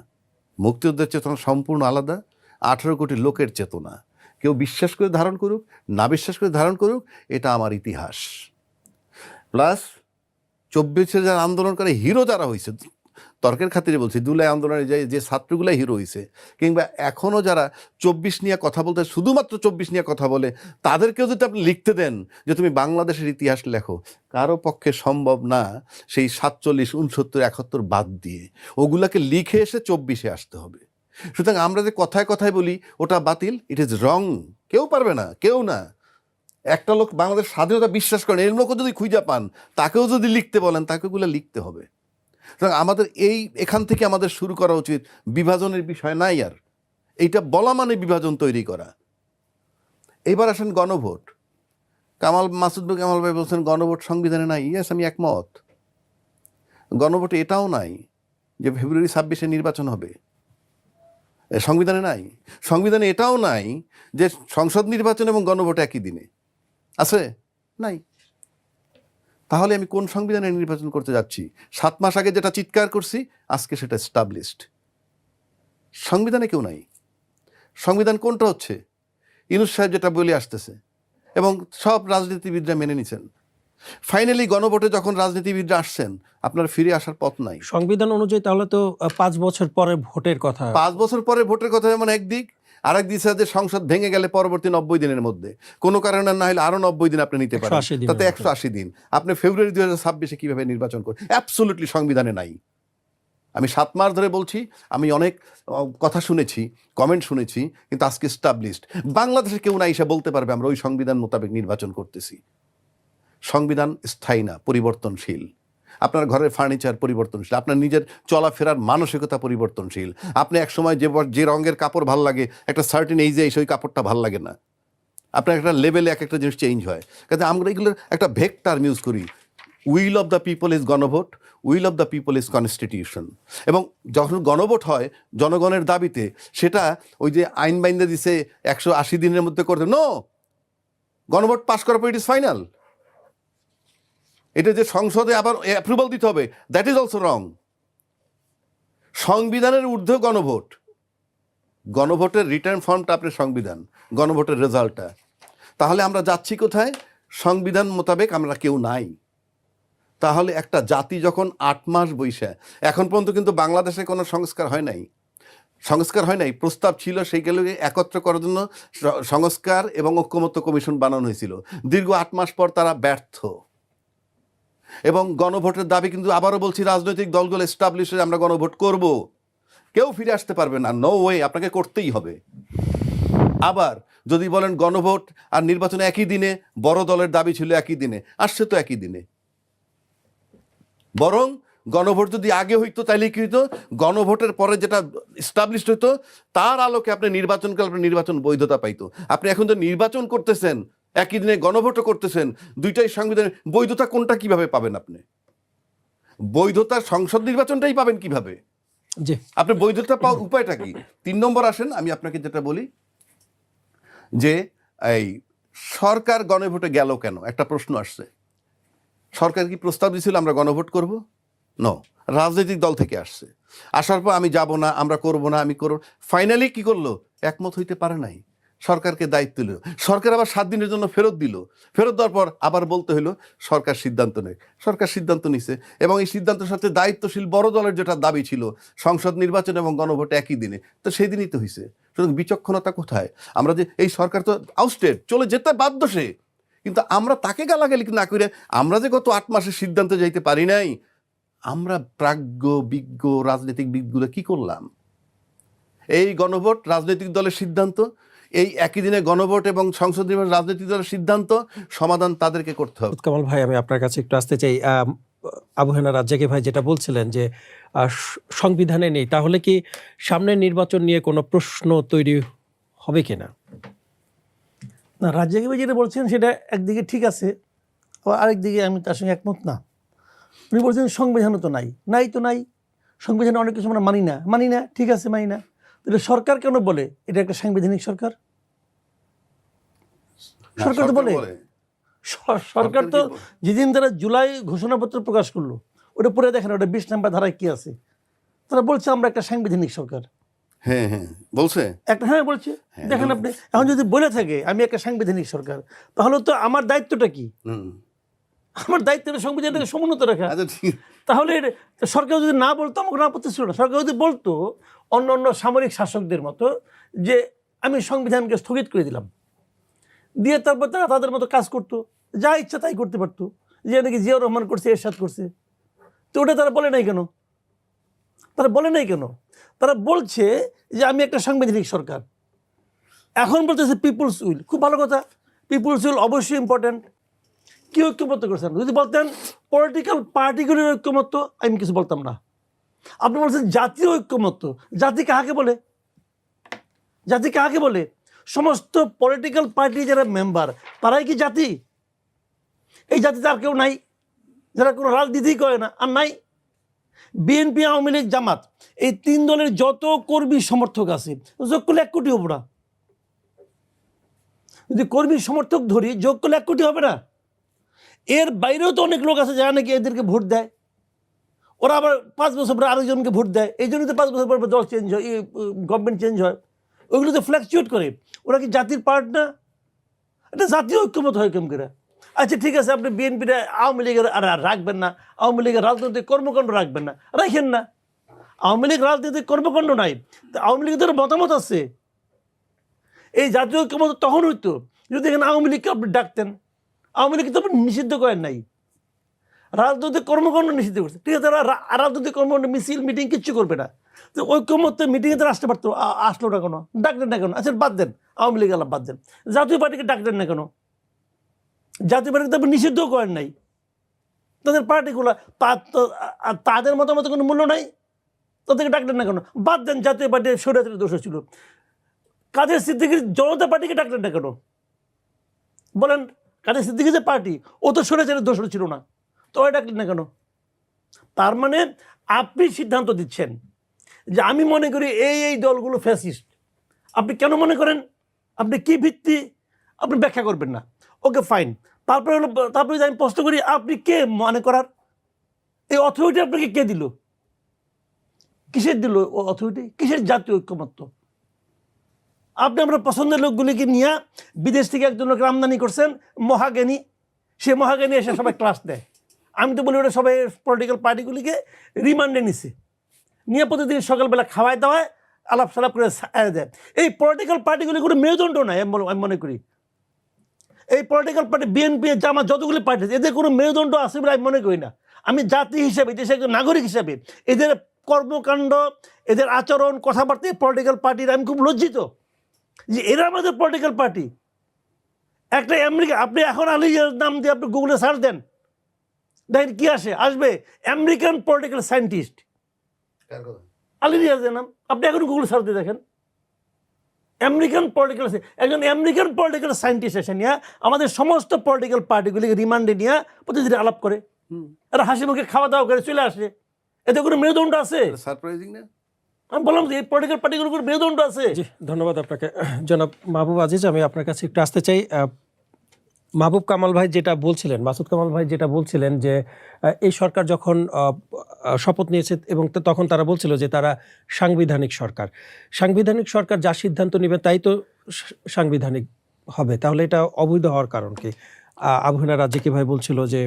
মুক্তিযুদ্ধের চেতনা সম্পূর্ণ আলাদা, 18 কোটি লোকের চেতনা। কেউ বিশ্বাস করে ধারণ করুক, না বিশ্বাস করে ধারণ করুক, এটা আমার ইতিহাস। প্লাস 24-এ যারা আন্দোলন করে হিরো যারা হয়েছে, তর্কের খাতিরে বলছি, জুলাই আন্দোলনে যে ছাত্রগুলাই হিরো হয়েছে, কিংবা এখনও যারা 24 নিয়ে কথা বলতে, শুধুমাত্র 24 নিয়ে কথা বলে, তাদেরকেও যদি আপনি লিখতে দেন যে তুমি বাংলাদেশের ইতিহাস লেখো, কারো পক্ষে সম্ভব না সেই 47, 69, 71 বাদ দিয়ে ওগুলাকে লিখে এসে 24-এ আসতে হবে। সুতরাং আমরা যে কথায় কথায় বলি ওটা বাতিল, ইট ইজ রং। কেউ পারবে না, কেউ না। একটা লোক বাংলাদেশ স্বাধীনতা বিশ্বাস করেন, এর লোকও যদি খুঁজে পান, তাকেও যদি লিখতে বলেন, তাকে ওগুলো লিখতে হবে। সুতরাং আমাদের এখান থেকে আমাদের শুরু করা উচিত। বিভাজনের বিষয় নাই আর, এইটা বলা মানে বিভাজন তৈরি করা। এইবার আসেন গণভোট। মাসুদ কামাল ভাই বলছেন গণভোট সংবিধানে নাই। ইয়েস, আমি একমত। গণভোটে এটাও নাই যে ফেব্রুয়ারি 26-এ নির্বাচন হবে, সংবিধানে নাই। সংবিধানে এটাও নাই যে সংসদ নির্বাচন এবং গণভোট একই দিনে আছে, নাই। তাহলে আমি কোন সংবিধানে নির্বাচন করতে যাচ্ছি? 7 মাস আগে যেটা চিৎকার করছি আজকে সেটা এস্টাবলিশড। সংবিধানে কেউ নাই। সংবিধান কোনটা হচ্ছে? ইউনূস সাহেব যেটা বলে আসতেছে এবং সব রাজনীতিবিদরা মেনে নিছেন। ফাইনালি গণভোটে যখন রাজনীতিবিদরা আসছেন, আপনার ফিরে আসার পথ নাই। সংবিধান অনুযায়ী তাহলে তো 5 বছর পরে ভোটের কথা। 5 বছর পরে ভোটের কথা যেমন একদিক, আর এক দিক যে সংসদ ভেঙে গেলে পরবর্তী 90 দিনের মধ্যে, কোনো কারণে না হলে আরো 90 দিন আপনি নিতে পারেন, 180 দিনের তাতে 180 দিন। আপনি ফেব্রুয়ারি 2026-এ কিভাবে নির্বাচন করবেন? অ্যাবসলিউটলি সংবিধানে নাই। আমি 7 মাস ধরে বলছি, আমি অনেক কথা শুনেছি, কমেন্ট শুনেছি, কিন্তু আজকে এস্টাবলিশড। বাংলাদেশে কেউ না এসে বলতে পারবে আমরা ওই সংবিধান মোতাবেক নির্বাচন করতেছি। সংবিধান স্থায়ী না, পরিবর্তনশীল। আপনার ঘরের ফার্নিচার পরিবর্তনশীল, আপনার নিজের চলাফেরার মানসিকতা পরিবর্তনশীল। আপনি একসময় যে রঙের কাপড় ভাল লাগে, একটা সার্টেন এইজে এসে ওই কাপড়টা ভাল লাগে না। আপনার একটা লেভেলে একটা জিনিস চেঞ্জ হয়। কাজে আমরা এগুলোর একটা ভেক্টর ইউজ করি। Will of the people is গণভোট, will of the people is constitution. এবং যখন গণভোট হয় জনগণের দাবিতে, সেটা ওই যে আইন বাইন্দা দিছে 180 দিনের মধ্যে করতে, নো, গণভোট পাস করার পর ইট ইজ ফাইনাল। এটা যে সংসদে আবার অ্যাপ্রুভাল দিতে হবে, দ্যাট ইজ অলসো রং। সংবিধানের ঊর্ধ্বে গণভোট। গণভোটের রিটার্ন ফর্মটা আপনার সংবিধান, গণভোটের রেজাল্টটা। তাহলে আমরা যাচ্ছি কোথায়? সংবিধান মোতাবেক আমরা কেউ নাই। তাহলে একটা জাতি যখন 8 মাস বৈশা, এখন পর্যন্ত কিন্তু বাংলাদেশে কোনো সংস্কার হয় নাই। প্রস্তাব ছিল সেইগুলোকে একত্র করার জন্য সংস্কার এবং ঐক্যমত্য কমিশন বানানো হয়েছিল। দীর্ঘ 8 মাস পর তারা ব্যর্থ। এবং গণভোটের দাবি কিন্তু আবারও বলছি, রাজনৈতিক দলগুলো এস্টাবলিশ হয়ে আমরা গণভোট করব। কেউ ফিরে আসতে পারবে না, নো ওয়ে, আপনাকে করতেই হবে। আবার যদি বলেন গণভোট আর নির্বাচন একই দিনে, বড় দলের দাবি ছিল একই দিনে, আসছে তো একই দিনে। বরং গণভোট যদি আগে হইতো তাহলে কি হইতো? গণভোটের পরে যেটা এস্টাবলিশড হইতো তার আলোকে আপনি নির্বাচন করলে আপনি নির্বাচন বৈধতা পাইতো। আপনি এখন তো নির্বাচন করতেছেন, একই দিনে গণভোটও করতেছেন, দুইটাই সংবিধানের বৈধতা কোনটা কিভাবে পাবেন? আপনি বৈধতা সংসদ নির্বাচনটাই পাবেন কিভাবে? জি, আপনি বৈধতা পাওয়ার উপায়টা কি? 3 নম্বর আসেন, আমি আপনাকে যেটা বলি যে এই সরকার গণভোটে গেল কেন? একটা প্রশ্ন আসছে। সরকার কি প্রস্তাব দিয়েছিল আমরা গণভোট করব? নো, রাজনৈতিক দল থেকে আসছে। আসার পর আমি যাব না, আমরা করব না, আমি করব। ফাইনালি কি করলো? একমত হইতে পারে নাই, সরকারকে দায়িত্ব দিল। সরকার আবার 7 দিনের জন্য ফেরত দিল। ফেরত দেওয়ার পর আবার বলতে হলো সরকার সিদ্ধান্ত নেয়। সরকার সিদ্ধান্ত নিছে এবং এই সিদ্ধান্তের সাথে দায়িত্বশীল বড় দলের যেটা দাবি ছিল সংসদ নির্বাচন এবং গণভোট একই দিনে, তো সেই দিনই তো হয়েছে। সুতরাং বিচক্ষণতা কোথায়? আমরা যে এই সরকার তো আউটস্টেড, চলে যেতে বাধ্য সে, কিন্তু আমরা তাকে গালাগালি না করে আমরা যে গত 8 মাসের সিদ্ধান্তে যাইতে পারি নাই, আমরা প্রাজ্ঞ বিজ্ঞ রাজনীতিকবিদগুলো কি করলাম? এই গণভোট রাজনৈতিক দলের সিদ্ধান্ত, এই একই দিনে গণভোট এবং সংসদ নির্বাচন রাজনৈতিক দলের সিদ্ধান্ত, সমাধান তাদেরকে করতে হবে। কামাল ভাই, আমি আপনার কাছে একটু আসতে চাই। আবু হেনা রাজ্জাকি ভাই যেটা বলছিলেন যে সংবিধানে নেই, তাহলে কি সামনের নির্বাচন নিয়ে কোনো প্রশ্ন তৈরি হবে কিনা? না, রাজ্জাকি ভাই যেটা বলছেন সেটা একদিকে ঠিক আছে, আবার আরেকদিকে আমি তার সঙ্গে একমত না। উনি বলছেন সংবিধানও তো নাই, তো নাই। সংবিধানে অনেক কিছু আমরা মানি না, ঠিক আছে, মানি না। তাহলে সরকার কেন বলে এটা একটা সাংবিধানিক সরকার? সরকার তো বলে, সরকার তো যেদিন তারা জুলাই ঘোষণাপত্র প্রকাশ করলো, ওটা পরে দেখেন ওটা 20 নম্বর ধারায় কি আছে। তারা বলছে আমরা একটা সাংবিধানিক সরকার। হ্যাঁ বলছে একটা, হ্যাঁ বলছে। দেখেন আপনি, এখন যদি বলে থাকে আমি একটা সাংবিধানিক সরকার, তাহলে তো আমার দায়িত্বটা কি? আমার দায়িত্বটা সংবিধানটাকে সমুন্নত রাখা। তাহলে সরকার যদি না বলতো আমাকে না আপত্তি ছিল না। সরকার যদি বলতো অন্য অন্য সামরিক শাসকদের মতো যে আমি সংবিধানকে স্থগিত করে দিলাম, দিয়ে তারপর তারা তাদের মতো কাজ করতো, যা ইচ্ছা তাই করতে পারতো, যে নাকি জিয়াউর রহমান করছে, এরশাদ করছে। তো ওটা তারা বলে নাই কেন? তারা বলছে যে আমি একটা সাংবিধানিক সরকার। এখন বলতেছে পিপুলস উইল, খুব ভালো কথা, পিপুলস উইল অবশ্যই ইম্পর্ট্যান্ট, কি ঐক্যমত্য করেছেন? যদি বলতেন পলিটিক্যাল পার্টিগুলির ঐক্যমত্য, আমি কিছু বলতাম না। আপনি বলছেন জাতীয় ঐক্যমত্য। জাতি কাহাকে বলে? জাতি কাহাকে বলে? সমস্ত পলিটিক্যাল পার্টি যারা মেম্বার তারাই কি জাতি? এই জাতিতে আর কেউ নাই যারা কোনো রাজনীতি করে না? আর নাই। বিএনপি, আওয়ামী লীগ, জামাত, এই 3 দলের যত কর্মী সমর্থক আছে যোগ করলে 1 কোটি হবে না। যদি কর্মী সমর্থক ধরি, যোগ করলে 1 কোটি হবে না। এর বাইরেও তো অনেক লোক আছে যারা নাকি এদেরকে ভোট দেয়। ওরা আবার 5 বছর পরে আরেকজনকে ভোট দেয়। এই জন্যই তো 5 বছর পর দল চেঞ্জ হয়, গভর্নমেন্ট চেঞ্জ হয়। ওইগুলো তো ফ্ল্যাকচুয়েট করে। ওরা কি জাতির পার্ট না? এটা জাতীয় ঐক্যমত হয় কেমন করে? আচ্ছা ঠিক আছে, আপনি বিএনপিটা আওয়ামী লীগের আর রাখবেন না, আওয়ামী লীগের রাজনৈতিক কর্মকাণ্ড রাখবেন না, রাখেন না। আওয়ামী লীগ রাজনৈতিক কর্মকাণ্ড নাই, আওয়ামী লীগের মতামত আছে। এই জাতীয় ঐক্যমত তখন হইতো যদি এখানে আওয়ামী লীগকে আপনি ডাকতেন। আওয়ামী লীগকে তো আপনি নিষিদ্ধ করেন নাই, রাজনৈতিক কর্মকাণ্ড নিষিদ্ধ করছে। ঠিক আছে, রাজনৈতিক কর্মকাণ্ড, মিছিল, মিটিং কিচ্ছু করবে না। তো ঐক্যমত মিটিংয়ে তো আসতে পারতো, আসলো না কেন? ডাকলেন না কেন? আচ্ছা বাদ দেন, আওয়ামী লীগ আলাপ বাদ দেন, জাতীয় পার্টিকে ডাকলেন না কেন? জাতীয় পার্টিকে তো আপনি নিষিদ্ধও করেন নাই। তাদের পার্টিগুলো তাদের মতামত কোনো মূল্য নাই, তাদেরকে ডাকলেন না কেন? বাদ দেন, জাতীয় পার্টি স্বৈরাচারের দোষ ছিল। কাদের সিদ্দিকীর জনতা পার্টিকে ডাকলেন না কেন? বলেন, কাদের সিদ্দিকী যে পার্টি, ও তো স্বৈরাচারের দোষ ছিল না, তো ওই ডাকলেন না কেন? তার মানে আপনি সিদ্ধান্ত দিচ্ছেন যে আমি মনে করি এই দলগুলো ফ্যাসিস্ট। আপনি কেন মনে করেন? আপনি কি ভিত্তি? আপনি ব্যাখ্যা করবেন না। Okay fine. তারপরে যদি আমি প্রশ্ন করি, আপনি কে মনে করার? এই অথরিটি আপনাকে কে দিল? কিসের দিল অথরিটি? কিসের জাতীয় ঐক্যমত্য? আপনি আপনার পছন্দের লোকগুলিকে নিয়ে বিদেশ থেকে একজন লোক আমদানি করছেন, মহাজ্ঞানী। সে মহাজ্ঞানী এসে সবাই ক্লাস দেয়। আমি তো বলি ওটা সবাই পলিটিক্যাল পার্টিগুলিকে রিমান্ডে নিছে, নিয়ে প্রতিদিন সকালবেলা খাওয়ায় দাওয়ায় আলাপ সালাপ করে দেয়। এই পলিটিক্যাল পার্টিগুলি কোনো মেরুদণ্ড নাই আমি মনে করি। এই পলিটিক্যাল পার্টি, বিএনপি, জামাত, যতগুলি পার্টি আছে, এদের কোনো মেরুদণ্ড আছে বলে আমি মনে করি না। আমি জাতি হিসেবে, দেশের একজন নাগরিক হিসেবে এদের কর্মকাণ্ড, এদের আচরণ, কথাবার্তা, পলিটিক্যাল পার্টির আমি খুব লজ্জিত যে এরা আমাদের পলিটিক্যাল পার্টি। একটা আমেরিকা, আপনি এখন আলীর নাম দিয়ে আপনি গুগলে সার্চ দেন, দেখেন কি আসবে আমেরিকান পলিটিক্যাল সায়েন্টিস্ট আলী রিয়াজের নাম। আপনি এখন গুগলে সার্চ দিয়ে দেখেন, আমেরিকান পলিটিক্যাল, একজন আমেরিকান পলিটিক্যাল সায়েন্টিস্ট এসে নিয়ে আমাদের সমস্ত পলিটিক্যাল পার্টিগুলিকে রিমান্ডে নিয়ে প্রতিদিন আলাপ করে, এরা হাসি মুখে খাওয়া দাওয়া করে চলে আসে। এতে কোনো মেরুদণ্ড আছে? সারপ্রাইজিং না? আমি বললাম যে এই পলিটিক্যাল পার্টিগুলোর কোনো মেরুদণ্ড আছে? জি, ধন্যবাদ আপনাকে জনাব মাহবুব আজিজ। আমি আপনার কাছে একটু আসতে চাই। মাহবুব কামাল ভাই যেটা বলছিলেন, মাসুদ কামাল ভাই যেটা বলছিলেন যে এই সরকার যখন শপথ নিয়েছে এবং তখন তারা বলছিল যে তারা সাংবিধানিক সরকার। সাংবিধানিক সরকার যা সিদ্ধান্ত নেবে তাই তো সাংবিধানিক হবে। তাহলে এটা অবৈধ হওয়ার কারণ কি? আবু হেনা রাজ্জাকি ভাই বলছিল যে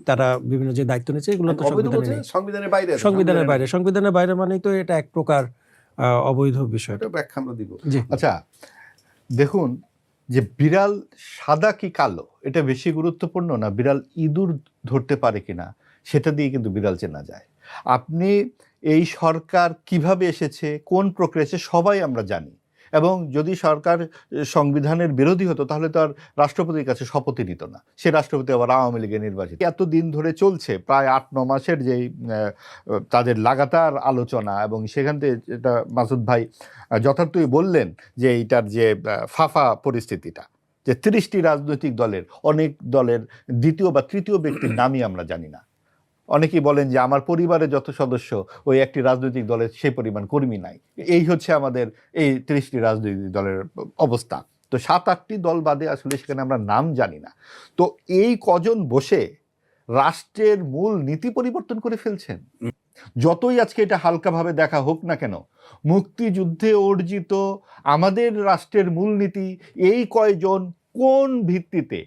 তারা বিভিন্ন যে দায়িত্ব নিয়েছে এগুলো তো সংবিধানের বাইরে। সংবিধানের বাইরে মানেই তো এটা এক প্রকার অবৈধ বিষয়। ব্যাখ্যা আমরা দিব। আচ্ছা দেখুন, যে বিড়াল সাদা কি কালো এটা বেশি গুরুত্বপূর্ণ না বিড়াল ইঁদুর ধরতে পারে কিনা সেটা দিয়ে কিন্তু বিড়াল চেনা যায়। আপনি এই সরকার কিভাবে এসেছে, কোন প্রক্রিয়া সবাই আমরা জানি, এবং যদি সরকার সংবিধানের বিরোধী হতো তাহলে তো আর রাষ্ট্রপতির কাছে শপথই নিত না। সে রাষ্ট্রপতি আবার আওয়ামী লীগের নির্বাচিত। এতদিন ধরে চলছে, প্রায় 8-9 মাসের যেই তাদের লাগাতার আলোচনা, এবং সেখান থেকে যেটা মাসুদ ভাই যথার্থই বললেন যে এইটার যে ফাফা পরিস্থিতিটা, যে 30টি রাজনৈতিক দলের, অনেক দলের দ্বিতীয় বা তৃতীয় ব্যক্তির নামই আমরা জানি না। অনেকেই বলেন যে আমার পরিবারের যত সদস্য ওই একটি রাজনৈতিক দলের সেই পরিমাণ কর্মী নাই। এই হচ্ছে আমাদের এই 30টি রাজনৈতিক দলের অবস্থা। তো 7-8টি দল বাদে আসলে সেখানে আমরা নাম জানি না। তো এই কজন বসে রাষ্ট্রের মূল নীতি পরিবর্তন করে ফেলছেন। যতই আজকে এটা হালকাভাবে দেখা হোক না কেন, মুক্তিযুদ্ধে অর্জিত আমাদের রাষ্ট্রের মূলনীতি এই কয়জন কোন ভিত্তিতে,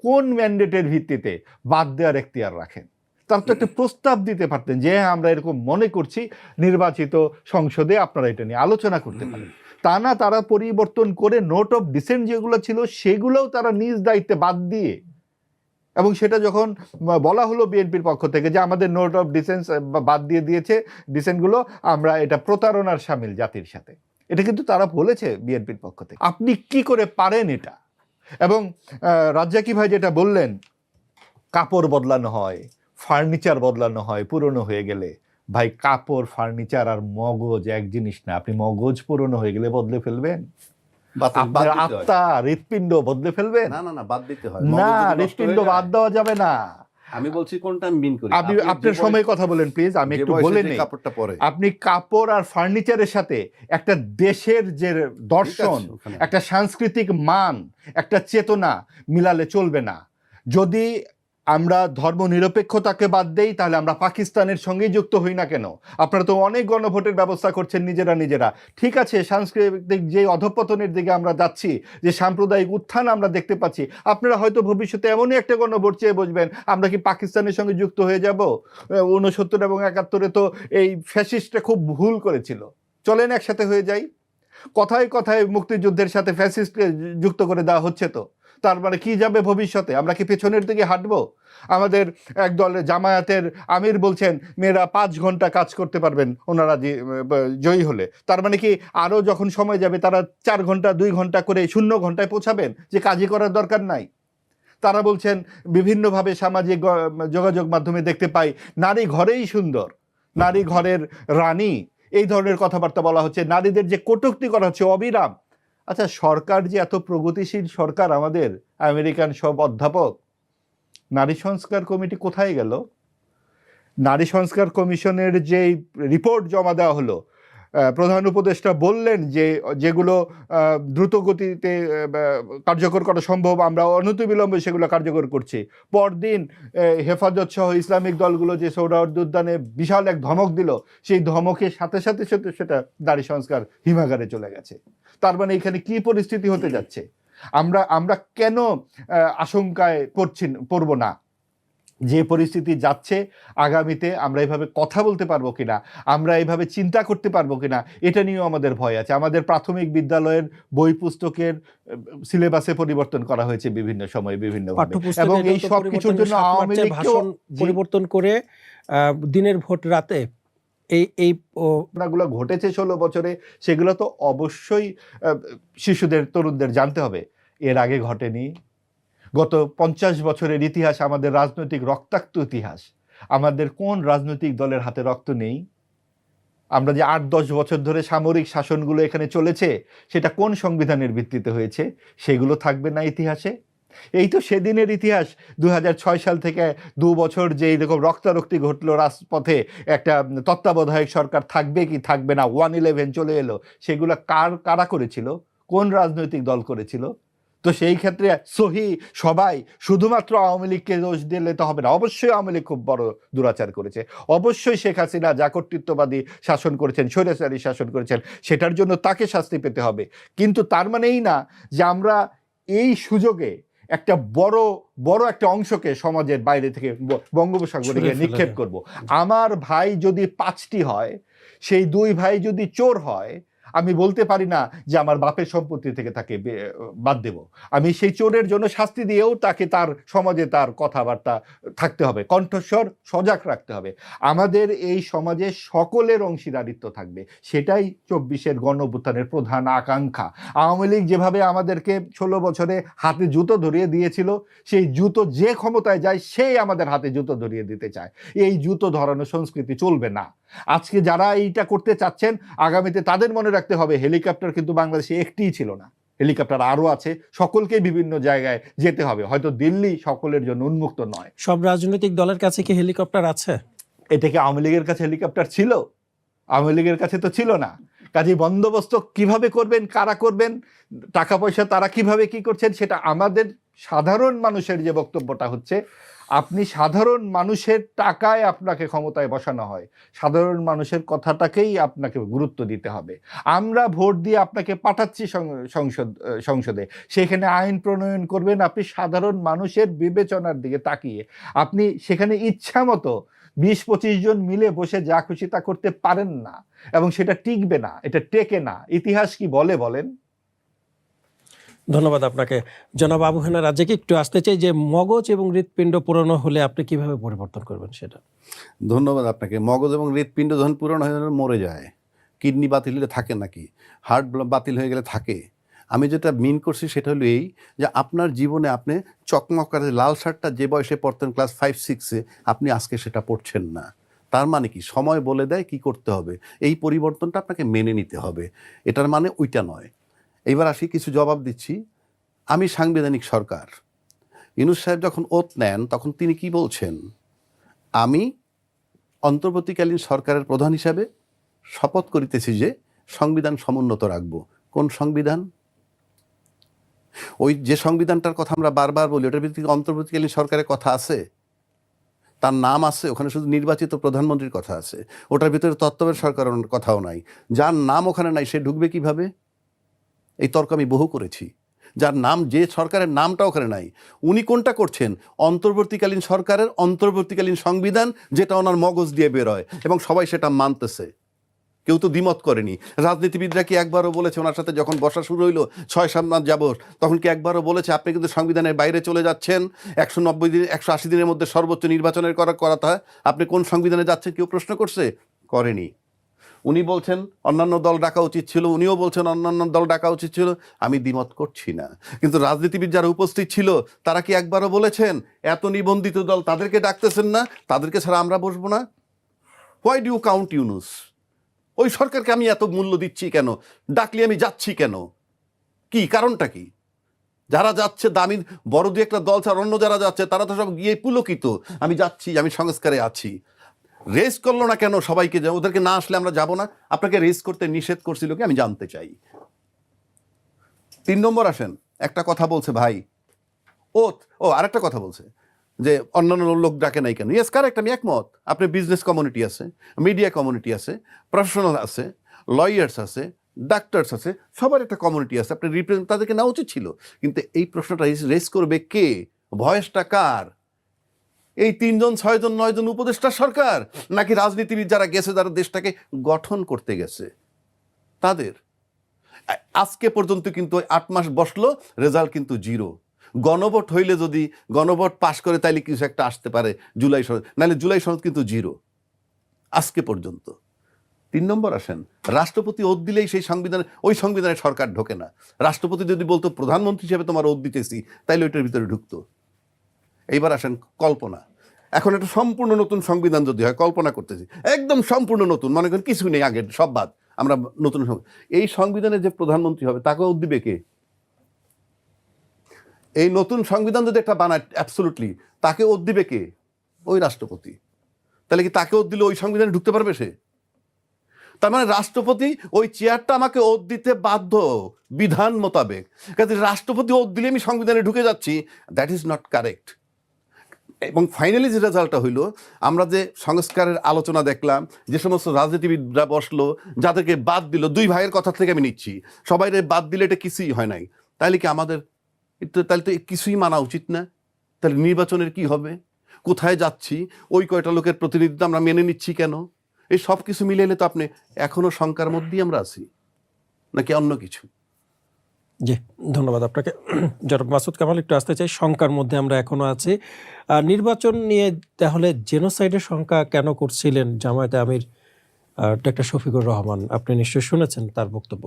কোন ম্যান্ডেটের ভিত্তিতে বাদ দেওয়ার এখতিয়ার রাখেন? তার তো একটা প্রস্তাব দিতে পারতেন যে আমরা এরকম মনে করছি, নির্বাচিত সংসদে আপনারা এটা নিয়ে আলোচনা করতে পারেন। তা না, তারা পরিবর্তন করে নোট অফ ডিসেন্ট যেগুলো ছিল সেগুলোও তারা নিজ দায়িত্বে বাদ দিয়ে, এবং সেটা যখন বলা হলো বিএনপির পক্ষ থেকে যে আমাদের নোট অফ ডিসেন্স বাদ দিয়ে দিয়েছে, ডিসেন্টগুলো, আমরা এটা প্রতারণার সামিল জাতির সাথে, এটা কিন্তু তারা বলেছে বিএনপির পক্ষ থেকে। আপনি কি করে পারেন এটা? এবং রাজ্জাকি ভাই যেটা বললেন কাপড় বদলানো হয়, ফার্নিচার বদলানো হয় পুরনো হয়ে গেলে। ভাই, কাপড়, ফার্নিচার আর মগজ এক জিনিস না। আপনি মগজ পুরনো হয়ে গেলে বদলে ফেলবেন? বাদ আপনার দিতে হয়। আত্মা, হৃৎপিণ্ড বদলে ফেলবেন? না না না, বাদ দিতে হয়। না, মগজ যদি নষ্ট হৃৎপিণ্ড হয়ে যায়- বাদ দেওয়া যাবে না। আমি বলছি কোনটা আমি মিন করি। আপনি আপনি আপনার যে সময় বয়স- কথা বলেন প্লিজ, আমি যে একটু বয়সে বলে যে নেই। কাপড়টা পরে আপনি কাপড় আর ফার্নিচারের সাথে একটা দেশের যে দর্শন, ঠিক আছে, ওখানে। একটা সাংস্কৃতিক মান, একটা চেতনা মিলালে চলবে না। যদি আমরা ধর্ম নিরপেক্ষতাকে বাদ দেই, তাহলে আমরা পাকিস্তানের সঙ্গেই যুক্ত হই না কেন? আপনারা তো অনেক গণভোটের ব্যবস্থা করছেন নিজেরা। ঠিক আছে, সাংস্কৃতিক যে অধঃপতনের দিকে আমরা যাচ্ছি, যে সাম্প্রদায়িক উত্থান আমরা দেখতে পাচ্ছি, আপনারা হয়তো ভবিষ্যতে এমনই একটা গণভোট চেয়ে বসবেন, আমরা কি পাকিস্তানের সঙ্গে যুক্ত হয়ে যাব? 69 এবং 71-এ তো এই ফ্যাসিস্টরা খুব ভুল করেছিল। চলেন একসাথে হয়ে যাই। কথায় কথায় মুক্তিযুদ্ধের সাথে ফ্যাসিস্টকে যুক্ত করে দেওয়া হচ্ছে তো। তার মানে কি যাবে ভবিষ্যতে? আমরা কি পেছনের দিকে হাঁটবো? আমাদের এক দলের জামায়াতের আমির বলছেন মেয়েরা 5 ঘন্টা কাজ করতে পারবেন ওনারা জয়ী হলে। তার মানে কি আরও যখন সময় যাবে তারা 4 ঘন্টা 2 ঘন্টা করে 0 ঘন্টায় পৌঁছাবেন, যে কাজই করার দরকার নাই? তারা বলছেন বিভিন্নভাবে সামাজিক যোগাযোগ মাধ্যমে দেখতে পাই নারী ঘরেই সুন্দর, নারী ঘরের রানী, এই ধরনের কথাবার্তা বলা হচ্ছে। নারীদের যে কটূক্তি করা হচ্ছে অবিরাম। আচ্ছা, সরকার যে এত প্রগতিশীল সরকার আমাদের, আমেরিকান সব অধ্যাপক, নারী সংস্কার কমিটি কোথায় গেল? নারী সংস্কার কমিশনের যে রিপোর্ট জমা দেওয়া হলো, প্রধান উপদেষ্টা বললেন যে যেগুলো দ্রুত গতিতে কার্যকর করা সম্ভব আমরা অনতিবিলম্বে সেগুলো কার্যকর করছি। পরদিন হেফাজত সহ ইসলামিক দলগুলো যে সোহরাওয়ার্দী উদ্যানে বিশাল এক ধমক দিল, সেই ধমকের সাথে সাথে সেটা নারী সংস্কার হিমাগারে চলে গেছে। তার মানে এখানে কি পরিস্থিতি হতে যাচ্ছে? আমরা কেন আশঙ্কায় পড়ব না? যে পরিস্থিতি যাচ্ছে, আগামীতে আমরা এভাবে কথা বলতে পারবো কিনা, আমরা এভাবে চিন্তা করতে পারবো কিনা, এটা নিয়েও আমাদের ভয় আছে। আমাদের প্রাথমিক বিদ্যালয়ের বই পুস্তকের সিলেবাসে পরিবর্তন করা হয়েছে বিভিন্ন সময়ে বিভিন্নভাবে, এবং এই সব কিছুর জন্য আওয়ামী লীগকেও পরিবর্তন করে দিনের ভোট রাতে এই ঘটনাগুলো ঘটেছে 16 বছরে, সেগুলো তো অবশ্যই শিশুদের, তরুণদের জানতে হবে। এর আগে ঘটেনি। গত 50 বছরের ইতিহাস আমাদের রাজনৈতিক রক্তাক্ত ইতিহাস। আমাদের কোন রাজনৈতিক দলের হাতে রক্ত নেই? আমরা যে 8-10 বছর ধরে সামরিক শাসনগুলো এখানে চলেছে, সেটা কোন সংবিধানের ভিত্তিতে হয়েছে? সেগুলো থাকবে না ইতিহাসে? এই তো সেদিনের ইতিহাস। 2006 সাল থেকে 2 বছর যে এরকম রক্তারক্তি ঘটলো রাজপথে, একটা তত্ত্বাবধায়ক সরকার থাকবে কি থাকবে না, 1/11 চলে এলো, সেগুলো কারা করেছিল? কোন রাজনৈতিক দল করেছিল? তো সেই ক্ষেত্রে সবাই শুধুমাত্র আওয়ামী লীগকে দোষ দিলে তো হবে না। অবশ্যই আওয়ামী লীগ খুব বড় দুরাচার করেছে, অবশ্যই শেখ হাসিনা যা কর্তৃত্ববাদী শাসন করেছেন, স্বৈরাচারী শাসন করেছেন, সেটার জন্য তাকে শাস্তি পেতে হবে। কিন্তু তার মানেই না যে আমরা এই সুযোগে একটা বড় একটা অংশকে সমাজের বাইরে থেকে বঙ্গোপসাগরে নিক্ষেপ করব। আমার ভাই যদি 5টি হয়, সেই 2 ভাই যদি চোর হয়, আমি বলতে পারি না যে আমার বাপের সম্পত্তি থেকে তাকে বাদ দেব। আমি সেই চোরের জন্য শাস্তি দিয়েও তাকে তার সমাজে তার কথাবার্তা থাকতে হবে, কণ্ঠস্বর সজাগ রাখতে হবে। আমাদের এই সমাজে সকলের অংশীদারিত্ব থাকবে, সেটাই 24-এর গণঅভ্যুত্থানের প্রধান আকাঙ্ক্ষা। আওয়ামী লীগ যেভাবে আমাদেরকে 16 বছরে হাতে জুতো ধরিয়ে দিয়েছিল, সেই জুতো যে ক্ষমতায় যায় সেই আমাদের হাতে জুতো ধরিয়ে দিতে চায়। এই জুতো ধরানো সংস্কৃতি চলবে না। আজকে যারা এইটা করতে চাচ্ছেন, আগামীতে তাদের মনে রাখতে হবে হেলিকপ্টার কিন্তু বাংলাদেশে একটিই ছিল না, হেলিকপ্টার আরো আছে। সকলকে বিভিন্ন জায়গায় যেতে হবে, হয়তো দিল্লি সকলের জন্য উন্মুক্ত নয়। সব রাজনৈতিক দলের কাছে কি হেলিকপ্টার আছে? এটা কি আওয়ামী লীগের কাছে হেলিকপ্টার ছিল? আওয়ামী লীগের কাছে তো ছিল না। কাজে বন্দোবস্ত কিভাবে করবেন, কারা করবেন, টাকা পয়সা তারা কিভাবে কি করছেন, সেটা আমাদের সাধারণ মানুষের যে বক্তব্যটা হচ্ছে, আপনি সাধারণ মানুষের টাকায় আপনাকে ক্ষমতায় বসানো হয়, সাধারণ মানুষের কথাটাকেই আপনাকে গুরুত্ব দিতে হবে। আমরা ভোট দিয়ে আপনাকে পাঠাচ্ছি সংসদে, সেখানে আইন প্রণয়ন করবেন আপনি সাধারণ মানুষের বিবেচনার দিকে তাকিয়ে। আপনি সেখানে ইচ্ছা মতো 20-25 জন মিলে বসে যা খুশি তা করতে পারেন না, এবং সেটা টিকবে না, এটা টেকে না। ইতিহাস কি বলেন? ধন্যবাদ আপনাকে। জনাব আবু হেনা রাজ্জাকি, একটু আসতে চাই যে মগজ এবং হৃৎপিণ্ড পুরনো হলে আপনি কিভাবে পরিবর্তন করবেন সেটা। ধন্যবাদ আপনাকে। মগজ এবং হৃৎপিণ্ড যখন পুরনো হয়ে গেলে মরে যায়, কিডনি বাতিল হলে থাকে নাকি, হার্ট বাতিল হয়ে গেলে থাকে, আমি যেটা মিন করছি সেটা হলো এই যে আপনার জীবনে আপনি চকমকারে লাল শার্টটা যে বয়সে পড়তেন ক্লাস 5-6-এ আপনি আজকে সেটা পড়ছেন না। তার মানে কি সময় বলে দেয় কি করতে হবে, এই পরিবর্তনটা আপনাকে মেনে নিতে হবে, এটার মানে ওইটা নয়। এইবার আসি কিছু জবাব দিচ্ছি। আমি সাংবিধানিক সরকার, ইউনূস সাহেব যখন ওথ নেন তখন তিনি কি বলছেন, আমি অন্তর্বর্তীকালীন সরকারের প্রধান হিসাবে শপথ করিতেছি যে সংবিধান সমুন্নত রাখব। কোন সংবিধান? ওই যে সংবিধানটার কথা আমরা বারবার বলি ওটার ভিত্তিতে অন্তর্বর্তীকালীন সরকারের কথা আছে, তার নাম আছে, ওখানে শুধু নির্বাচিত প্রধানমন্ত্রীর কথা আছে, ওটার ভিতরে তত্ত্বাবধায়ক সরকারের কথাও নাই। যার নাম ওখানে নাই সে ঢুকবে কিভাবে? এই তর্ক আমি বহু করেছি। যার নাম, যে সরকারের নামটা ওখানে নাই, উনি কোনটা করছেন? অন্তর্বর্তীকালীন সরকারের অন্তর্বর্তীকালীন সংবিধান, যেটা ওনার মগজ দিয়ে বেরোয় এবং সবাই সেটা মানতেছে, কেউ তো দ্বিমত করেনি। রাজনীতিবিদরা কি একবারও বলেছে ওনার সাথে যখন বসা শুরু হইলো 6-7 মাস যাবত, তখন কি একবারও বলেছে আপনি কিন্তু সংবিধানের বাইরে চলে যাচ্ছেন, 190 দিন 180 দিনের মধ্যে সর্বোচ্চ নির্বাচনের করাতে হয়, আপনি কোন সংবিধানে যাচ্ছেন কেউ প্রশ্ন করছে? করেনি। উনি বলছেন অন্যান্য দল ডাকা উচিত ছিল, উনিও বলছেন অন্যান্য দল ডাকা উচিত ছিল, আমি দ্বিমত করছি না। কিন্তু রাজনীতিবিদ যারা উপস্থিত ছিল তারা কি একবারও বলেছেন এত নিবন্ধিত দল তাদেরকে ডাকতেছেন না, তাদেরকে ছাড়া আমরা বসবো না? Why do you count Yunus? ওই সরকারকে আমি এত মূল্য দিচ্ছি কেন? ডাকলে আমি যাচ্ছি কেন? কি কারণটা কি? যারা যাচ্ছে দামি বড় দু একটা দল ছাড়া অন্য যারা যাচ্ছে তারা তো সব গিয়ে পুলকিত, আমি যাচ্ছি, আমি সংস্কারে আছি। রেস করলো না কেন সবাইকে? যে ওদেরকে না আসলে আমরা যাব না। আপনাকে রেস করতে নিষেধ করছিল কি আমি জানতে চাই। 3 নম্বর আসেন, একটা কথা বলছে ভাই আরেকটা কথা বলছে যে অন্যান্য লোক ডাকে নাই কেন। ইয়েস কারেক্ট, আমি একমত। আপনি বিজনেস কমিউনিটি আছে, মিডিয়া কমিউনিটি আছে, প্রফেশনাল আছে, লয়ার্স আছে, ডাক্তারস আছে, সবার একটা কমিউনিটি আছে, আপনি রিপ্রেজেন্ট তাদেরকে নেওয়া উচিত ছিল। কিন্তু এই প্রশ্নটা রেস করবে কে? ভয়েসটা কার? এই 3 জন 6 জন 9 জন উপদেষ্টা সরকার, নাকি রাজনীতিবিদ যারা গেছে, যারা দেশটাকে গঠন করতে গেছে তাদের? আজকে পর্যন্ত কিন্তু 8 মাস বসলো, রেজাল্ট কিন্তু 0। গণভোট হইলে যদি গণভোট পাশ করে তাইলে কিছু একটা আসতে পারে জুলাই সনদ, নাহলে জুলাই সনদ কিন্তু 0 আজকে পর্যন্ত। 3 নম্বর আসেন, রাষ্ট্রপতি ওত দিলেই সেই সংবিধানে, ওই সংবিধানে সরকার ঢোকে না। রাষ্ট্রপতি যদি বলতো প্রধানমন্ত্রী হিসেবে তোমার ওত দিতেছি, তাইলে ওইটার ভিতরে ঢুকতো। এইবার আসেন কল্পনা। এখন একটা সম্পূর্ণ নতুন সংবিধান যদি হয়, কল্পনা করতেছি একদম সম্পূর্ণ নতুন, মনে করেন কিছু নেই, আগের সব বাদ, আমরা নতুন এই সংবিধানের যে প্রধানমন্ত্রী হবে তাকে ওত দিবে কে? এই নতুন সংবিধান যদি একটা বানায় অ্যাবসলুটলি, তাকে ওত দিবে কে? ওই রাষ্ট্রপতি। তাহলে কি তাকে ওত দিলে ওই সংবিধানে ঢুকতে পারবে সে? তার মানে রাষ্ট্রপতি ওই চেয়ারটা আমাকে ওত দিতে বাধ্য বিধান মোতাবেক। কাজে রাষ্ট্রপতি ওত দিলে আমি সংবিধানে ঢুকে যাচ্ছি, দ্যাট ইজ নট কারেক্ট। এবং ফাইনালি যে রেজাল্টটা হইল, আমরা যে সংস্কারের আলোচনা দেখলাম, যে সমস্ত রাজনীতিবিদরা বসলো, যাদেরকে বাদ দিল, 2 ভাইয়ের কথা থেকে আমি নিচ্ছি, সবাই বাদ দিলে এটা কিছুই হয় নাই। তাহলে কি আমাদের তাহলে তো কিছুই মানা উচিত না? তাহলে নির্বাচনের কি হবে? কোথায় যাচ্ছি? ওই কয়টা লোকের প্রতিনিধিত্ব আমরা মেনে নিচ্ছি কেন? এই সব কিছু মিলে এলে তো আপনি এখনো শঙ্কার মধ্যেই আমরা আছি, নাকি অন্য কিছু? জি, ধন্যবাদ আপনাকে। জনাব মাসুদ কামাল, একটু আসতে চাই, শঙ্কার মধ্যে আমরা এখনো আছি। নির্বাচন নিয়ে তাহলে জেনোসাইডের শঙ্কা কেন করছিলেন জামায়াতে আমির ডক্টর শফিকুর রহমান? আপনি নিশ্চয়ই শুনেছেন তার বক্তব্য।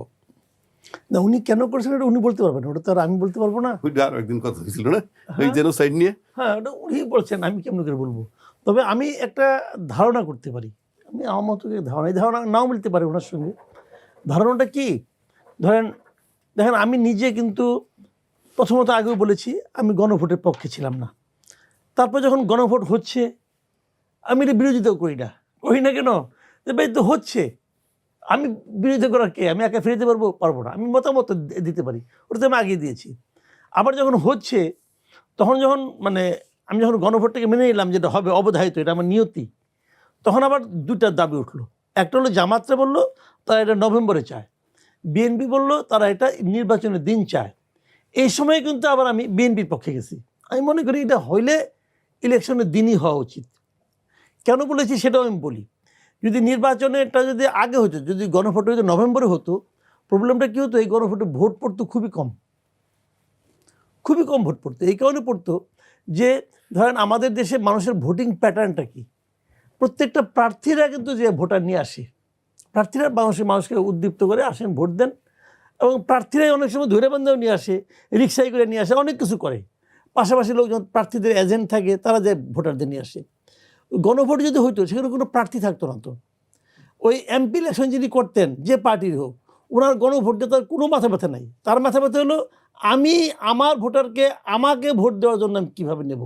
না, উনি কেন করছেন এটা উনি বলতে পারবেন, ওটা তো আর আমি বলতে পারবো না। আরো একদিন কথা হয়েছিল না ওই জেনোসাইড নিয়ে? হ্যাঁ, ওটা উনি বলছেন, আমি কেমন করে বলবো? তবে আমি একটা ধারণা করতে পারি, আমি আমার মতো ধারণা নাও মিলতে পারে ওনার সঙ্গে। ধারণাটা কি, দেখেন আমি নিজে কিন্তু প্রথমত আগেও বলেছি আমি গণভোটের পক্ষে ছিলাম না। তারপর যখন গণভোট হচ্ছে আমি এটা বিরোধিতাও করি না কেন? যে ভাই তো হচ্ছে, আমি বিরোধিতা করার কে? আমি একা ফিরে দিতে পারবো না। আমি মতামত দিতে পারি, ওটা তো আমি আগে দিয়েছি। আবার যখন হচ্ছে তখন আমি যখন গণভোটটাকে মেনে নিলাম যেটা হবে অবধারিত, এটা আমার নিয়তি, তখন আবার 2টা দাবি উঠলো। একটা হলো জামাতরা বললো তারা এটা নভেম্বরে চায়, বিএনপি বললো তারা এটা নির্বাচনের দিন চায়। এই সময় কিন্তু আবার আমি বিএনপির পক্ষে গেছি। আমি মনে করি এটা হইলে ইলেকশনের দিনই হওয়া উচিত। কেন বলেছি সেটাও আমি বলি। যদি নির্বাচনেরটা যদি আগে হতো, যদি গণভোট হতো নভেম্বরে হতো, প্রবলেমটা কী হতো, এই গণভোটে ভোট পড়তো খুবই কম ভোট পড়তো। এই কারণে পড়তো যে ধরেন আমাদের দেশে মানুষের ভোটিং প্যাটার্নটা কি, প্রত্যেকটা প্রার্থীরা কিন্তু যে ভোটার নিয়ে আসে, প্রার্থীরা মানুষকে উদ্দীপ্ত করে আসেন ভোট দেন, এবং প্রার্থীরাই অনেক সময় ধরে বান্ধব নিয়ে আসে, রিক্সায় করে নিয়ে আসে, অনেক কিছু করে। পাশাপাশি লোকজন প্রার্থীদের এজেন্ট থাকে, তারা যে ভোটারদের নিয়ে আসে। গণভোট যদি হইতো সেখানে কোনো প্রার্থী থাকতো না। তো ওই এমপি ইলেকশন যিনি করতেন, যে পার্টির হোক, ওনার গণভোট দিয়ে তার কোনো মাথা ব্যথা নাই। তার মাথা ব্যথা হলো আমি আমার ভোটারকে আমাকে ভোট দেওয়ার জন্য আমি কীভাবে নেব।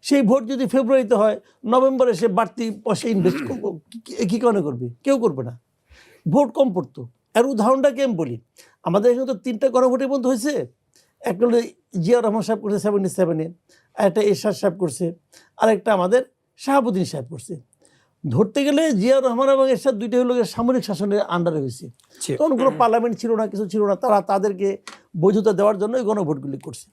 সেই ভোট যদি ফেব্রুয়ারিতে হয়, নভেম্বরে সে বাড়তি পয়সা ইনভেস্ট করবো, কী কারণে করবে? কেউ করবে না। ভোট কম পড়তো। এর উদাহরণটাকে আমি বলি, আমাদের এখানে তো 3টা গণভোটের বন্ধ হয়েছে। একটা হলো জিয়াউর রহমান সাহেব করছে 77-এ, একটা এরশাদ সাহেব করছে, আরেকটা আমাদের শাহাবুদ্দিন সাহেব করছে। ধরতে গেলে জিয়াউর রহমান এবং এরশাদ দুইটাই হলো সামরিক শাসনের আন্ডারে হয়েছে। তখন কোনো পার্লামেন্ট ছিল না, কিছু ছিল না, তারা তাদেরকে বৈধতা দেওয়ার জন্য এই গণভোটগুলি করছে।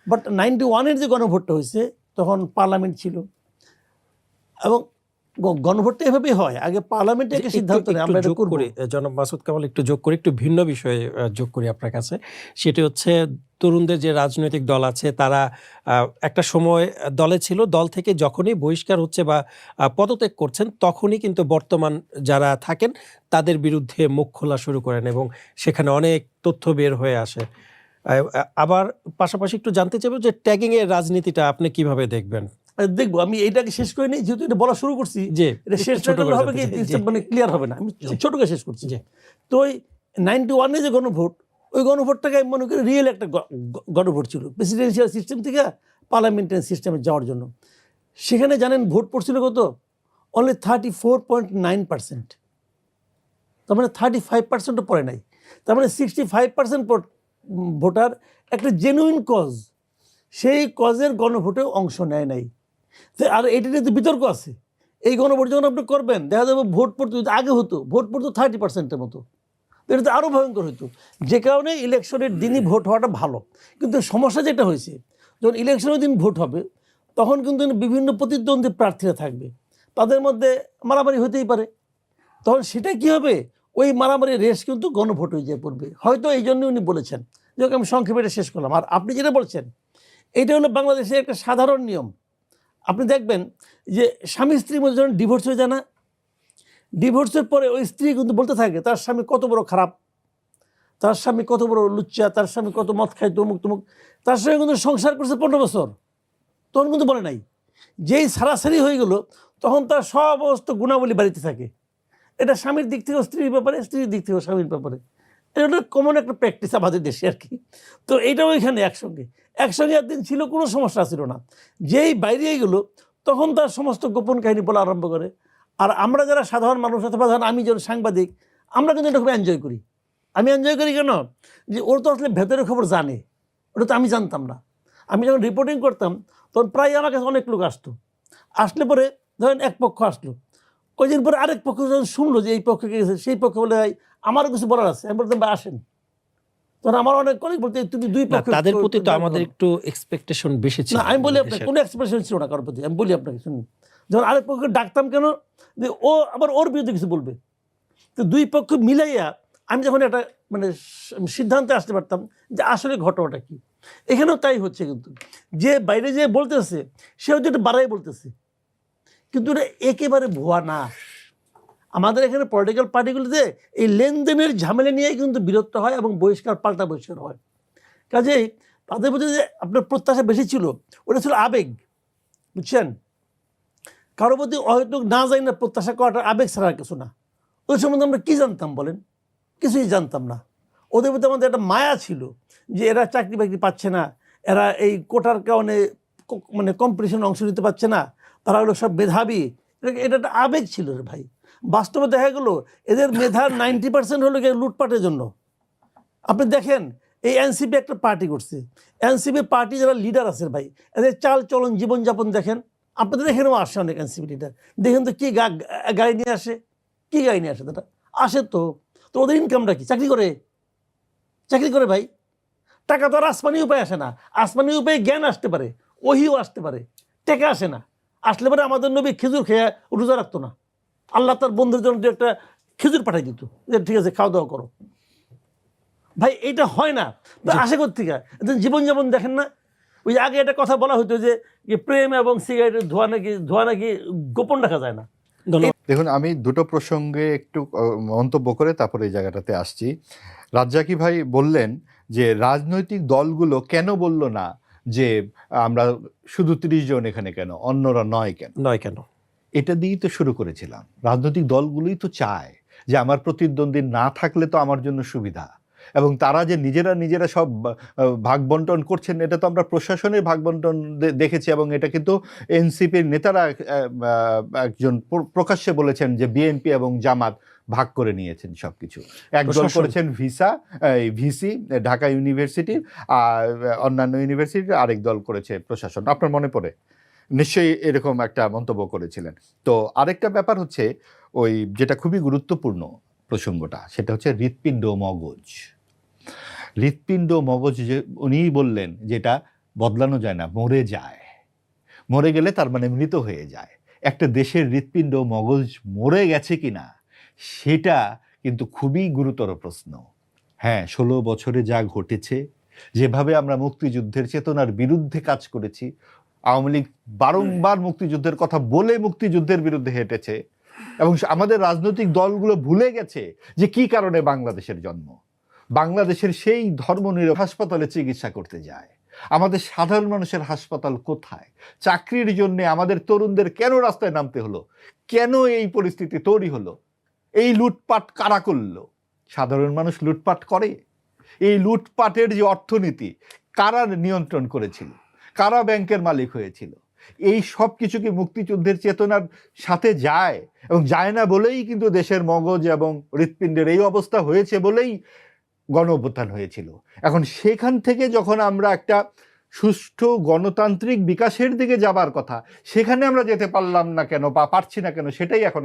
বাট 91-এর যে গণভোটটা হয়েছে তখন পার্লামেন্ট ছিল, এবং গণভোটটা এভাবেই হয়, আগে পার্লামেন্টে একটা সিদ্ধান্ত নেয় আমরা এটা যোগ করব। করি, জনাব মাসুদ কামাল একটু যোগ করি, একটু ভিন্ন বিষয়ে যোগ করি আপনার কাছে। সেটি হচ্ছে তরুণদের যে রাজনৈতিক দল আছে তারা একটা সময় দলে ছিল, দল থেকে যখনই বহিষ্কার হচ্ছে বা পদত্যাগ করছেন তখনই কিন্তু বর্তমান যারা থাকেন তাদের বিরুদ্ধে মুখ খোলা শুরু করেন এবং সেখানে অনেক তথ্য বের হয়ে আসে। আবার পাশাপাশি একটু জানতে চাইব যে ট্যাগিং এর রাজনীতিটা আপনি কিভাবে দেখবেন? দেখবো, আমি এইটাকে শেষ করে নিই, যেহেতু এটা বলা শুরু করছি, জি, এটা শেষ ছোট করে হবে জানতে কি চাই। মানে ক্লিয়ার হবে না, আমি ছোট করে শেষ করছি। জি। তো ওই 91-এ যে গণভোট, ওই গণভোটটাকে আমি মনে করি রিয়েল একটা গণভোট ছিল, প্রেসিডেন্সিয়াল সিস্টেম থেকে পার্লামেন্টারি সিস্টেমে যাওয়ার জন্য। সেখানে জানেন ভোট পড়ছিল কত? অনলি 34.9%। তার মানে 35%ও পড়ে নাই। তার মানে 65% ভোটার একটা জেনুইন কজ, সেই কজের গণভোটেও অংশ নেয় নাই। আর এটা নিয়ে তো বিতর্ক আছে। এই গণভোট যখন আপনি করবেন, দেখা যাবে ভোট পড়তে যদি আগে হতো, ভোট পড়তো 30%-এর মতো, এটা তো আরও ভয়ঙ্কর হতো। যে কারণে ইলেকশনের দিনই ভোট হওয়াটা ভালো। কিন্তু সমস্যা যেটা হয়েছে, যখন ইলেকশনের দিন ভোট হবে তখন কিন্তু বিভিন্ন প্রতিদ্বন্দ্বী প্রার্থীরা থাকবে, তাদের মধ্যে মারামারি হতেই পারে। তখন সেটা কী হবে? ওই মারামারি রেস কিন্তু গণভোট হয়ে যেয়ে পড়বে। হয়তো এই জন্য উনি বলেছেন, যেরকম আমি সংক্ষেপে এটা শেষ করলাম। আর আপনি যেটা বলছেন, এইটা হলো বাংলাদেশের একটা সাধারণ নিয়ম। আপনি দেখবেন যে স্বামী স্ত্রীর মধ্যে যখন ডিভোর্স হয়ে যায় না, ডিভোর্সের পরে ওই স্ত্রী কিন্তু বলতে থাকে তার স্বামী কত বড় খারাপ, তার স্বামী কত বড় লুচ্চা, তার স্বামী কত মদ খায়, তমুক তমুক। তার সঙ্গে কিন্তু সংসার করছে 15 বছর, তখন কিন্তু বলে নাই। যেই সারাসারি হয়ে গেল তখন তার সমস্ত গুণাবলী বাড়িতে থাকে। এটা স্বামীর দিক থেকেও স্ত্রীর ব্যাপারে, স্ত্রীর দিক থেকেও স্বামীর ব্যাপারে। এটা কমন একটা প্র্যাকটিস আমাদের দেশে আর কি। তো এইটাও এখানে একসঙ্গে একদিন ছিল, কোনো সমস্যা ছিল না। যেই বাইরে গেলো তখন তার সমস্ত গোপন কাহিনী বলা আরম্ভ করে। আর আমরা যারা সাধারণ মানুষ, অথবা ধরেন আমি যেন সাংবাদিক, আমরা কিন্তু এটা খুব এনজয় করি। আমি এনজয় করি কেন? যে ওর তো আসলে ভেতরের খবর জানে, ওটা তো আমি জানতাম না। আমি যখন রিপোর্টিং করতাম তখন প্রায় আমার কাছে অনেক লোক আসতো। আসলে পরে ধরেন এক পক্ষ আসলো, ওই দিন পরে আরেক পক্ষ যখন শুনলো যে এই পক্ষে গেছে, সেই পক্ষে বলে আমারও কিছু বলার আছে। আমি বলতাম আসেন। তখন আমার অনেক কলিগ বলতে তুমি দুই পক্ষ, তাদের প্রতি তো আমাদের একটু এক্সপেকটেশন বেশি ছিল। না, আমি বলি আপনাকে কোনো এক্সপ্রেশন ছিল না কারোর প্রতি। আমি বলি আপনাকে, শুনুন, যখন আরেক পক্ষকে ডাকতাম কেন, যে ও আবার ওর বিরুদ্ধে কিছু বলবে। তো দুই পক্ষ মিলাইয়া আমি যখন একটা মানে সিদ্ধান্তে আসতে পারতাম যে আসলে ঘটনাটা কি। এখানেও তাই হচ্ছে, কিন্তু যে বাইরে যে বলতেছে সে হয়তো একটু বাড়াই বলতেছে, কিন্তু এটা একেবারে ভুয়া না। আমাদের এখানে পলিটিক্যাল পার্টিগুলিতে এই লেনদেনের ঝামেলা নিয়েই কিন্তু বিরক্ত হয় এবং বহিষ্কার, পাল্টা বহিষ্কার হয়। কাজেই তাদের প্রতি যে আপনার প্রত্যাশা বেশি ছিল, ওটা ছিল আবেগ, বুঝছেন? কারোর প্রতি হয়তো না যাই না, প্রত্যাশা করাটা আবেগ ছাড়া আর কিছু না। ওই সম্বন্ধে আমরা কী জানতাম বলেন? কিছুই জানতাম না। ওদের প্রতি আমাদের একটা মায়া ছিল যে এরা চাকরি বাকরি পাচ্ছে না, এরা এই কোটার কারণে মানে কম্পিটিশনে অংশ নিতে পারছে না, তারা হলো সব মেধাবী। এটা একটা আবেগ ছিল রে ভাই। বাস্তবে দেখা গেলো এদের মেধার 90% হলো গিয়ে লুটপাটের জন্য। আপনি দেখেন এই এনসিপি একটা পার্টি করছে, এনসিপি পার্টি যারা লিডার আছে ভাই, এদের চাল চলন, জীবনযাপন দেখেন। আপনাদের এখানেও আসে অনেক এনসিপি লিডার, দেখেন তো কী গাড়ি নিয়ে আসে, কী গাড়ি নিয়ে আসে, তারা আসে তো ওদের ইনকামটা কি? চাকরি করে ভাই। টাকা তো আর আসমানি উপায় আসে না। আসমানি উপায়ে জ্ঞান আসতে পারে, ওহিও আসতে পারে, টাকা আসে না। আসলে পরে আমাদের নবী খেজুর খেয়ে রোজা রাখতো না, আল্লাহ তার বন্ধুর জন্য একটা খেজুর পাঠাই দিত, যে ঠিক আছে খাওয়া দাওয়া করো। ভাই এটা হয় না, আসে কোত্থেকে? জীবনযাপন দেখেন না। ওই আগে একটা কথা বলা হতো যে প্রেম এবং সিগারেটের ধোঁয়া নাকি গোপন রাখা যায় না। দেখুন, আমি দুটো প্রসঙ্গে একটু মন্তব্য করে তারপরে এই জায়গাটাতে আসছি। রাজ্জাকি ভাই বললেন যে রাজনৈতিক দলগুলো কেন বলল না যে আমরা শুধু 30 জন এখানে, কেন অন্যরা নয় কেন? নয় কেন? এটা দিয়েই তো শুরু করেছিলাম। রাজনৈতিক দলগুলোই তো চায় যে আমার প্রতিদ্বন্দ্বী না থাকলে তো আমার জন্য সুবিধা, এবং তারা যে নিজেরা সব ভাগ বন্টন করছেন, এটা তো আমরা প্রশাসনের ভাগ বন্টন দেখেছি, এবং এটা কিন্তু এনসিপির নেতারা একজন প্রকাশ্যে বলেছেন যে বিএনপি এবং জামাত ভাগ করে নিয়েছেন সবকিছু। একদল করেছেন ভিসি ঢাকা ইউনিভার্সিটির, আর অন্যান্য ইউনিভার্সিটির আরেক দল করেছে প্রশাসন। আপনার মনে পড়ে নিশ্চয়ই এরকম একটা মন্তব্য করেছিলেন। তো আরেকটা ব্যাপার হচ্ছে ওই যেটা খুবই গুরুত্বপূর্ণ প্রসঙ্গটা, সেটা হচ্ছে হৃৎপিণ্ড মগজ। হৃৎপিণ্ড মগজ যে উনিই বললেন যেটা বদলানো যায় না, মরে যায়। মরে গেলে তার মানে মৃত হয়ে যায়। একটা দেশের হৃৎপিণ্ড মগজ মরে গেছে কিনা সেটা কিন্তু খুবই গুরুতর প্রশ্ন। হ্যাঁ, 16 বছরে যা ঘটেছে, যেভাবে আমরা মুক্তিযুদ্ধের চেতনার বিরুদ্ধে কাজ করেছি, আওয়ামী লীগ বারংবার মুক্তিযুদ্ধের কথা বলে মুক্তিযুদ্ধের বিরুদ্ধে হেঁটেছে, এবং আমাদের রাজনৈতিক দলগুলো ভুলে গেছে যে কি কারণে বাংলাদেশের জন্ম। বাংলাদেশের সেই ধর্মনিরপেক্ষ হাসপাতালে চিকিৎসা করতে যায়, আমাদের সাধারণ মানুষের হাসপাতাল কোথায়? চাকরির জন্য আমাদের তরুণদের কেন রাস্তায় নামতে হলো? কেন এই পরিস্থিতি তৈরি হলো? এই লুটপাট কারা করলো? সাধারণ মানুষ লুটপাট করে? এই লুটপাটের যে অর্থনীতি কারা নিয়ন্ত্রণ করেছিল? কারা ব্যাংকের মালিক হয়েছিল? এই সব কিছু কি মুক্তিযুদ্ধের চেতনার সাথে যায়? এবং যায় না বলেই কিন্তু দেশের মগজ এবং হৃৎপিণ্ডের এই অবস্থা হয়েছে বলেই গণ অভ্যুত্থান হয়েছিল। এখন সেখান থেকে যখন আমরা একটা সুষ্ঠু গণতান্ত্রিক বিকাশের দিকে যাবার কথা, সেখানে আমরা যেতে পারলাম না কেন বা পারছি না কেন, সেটাই এখন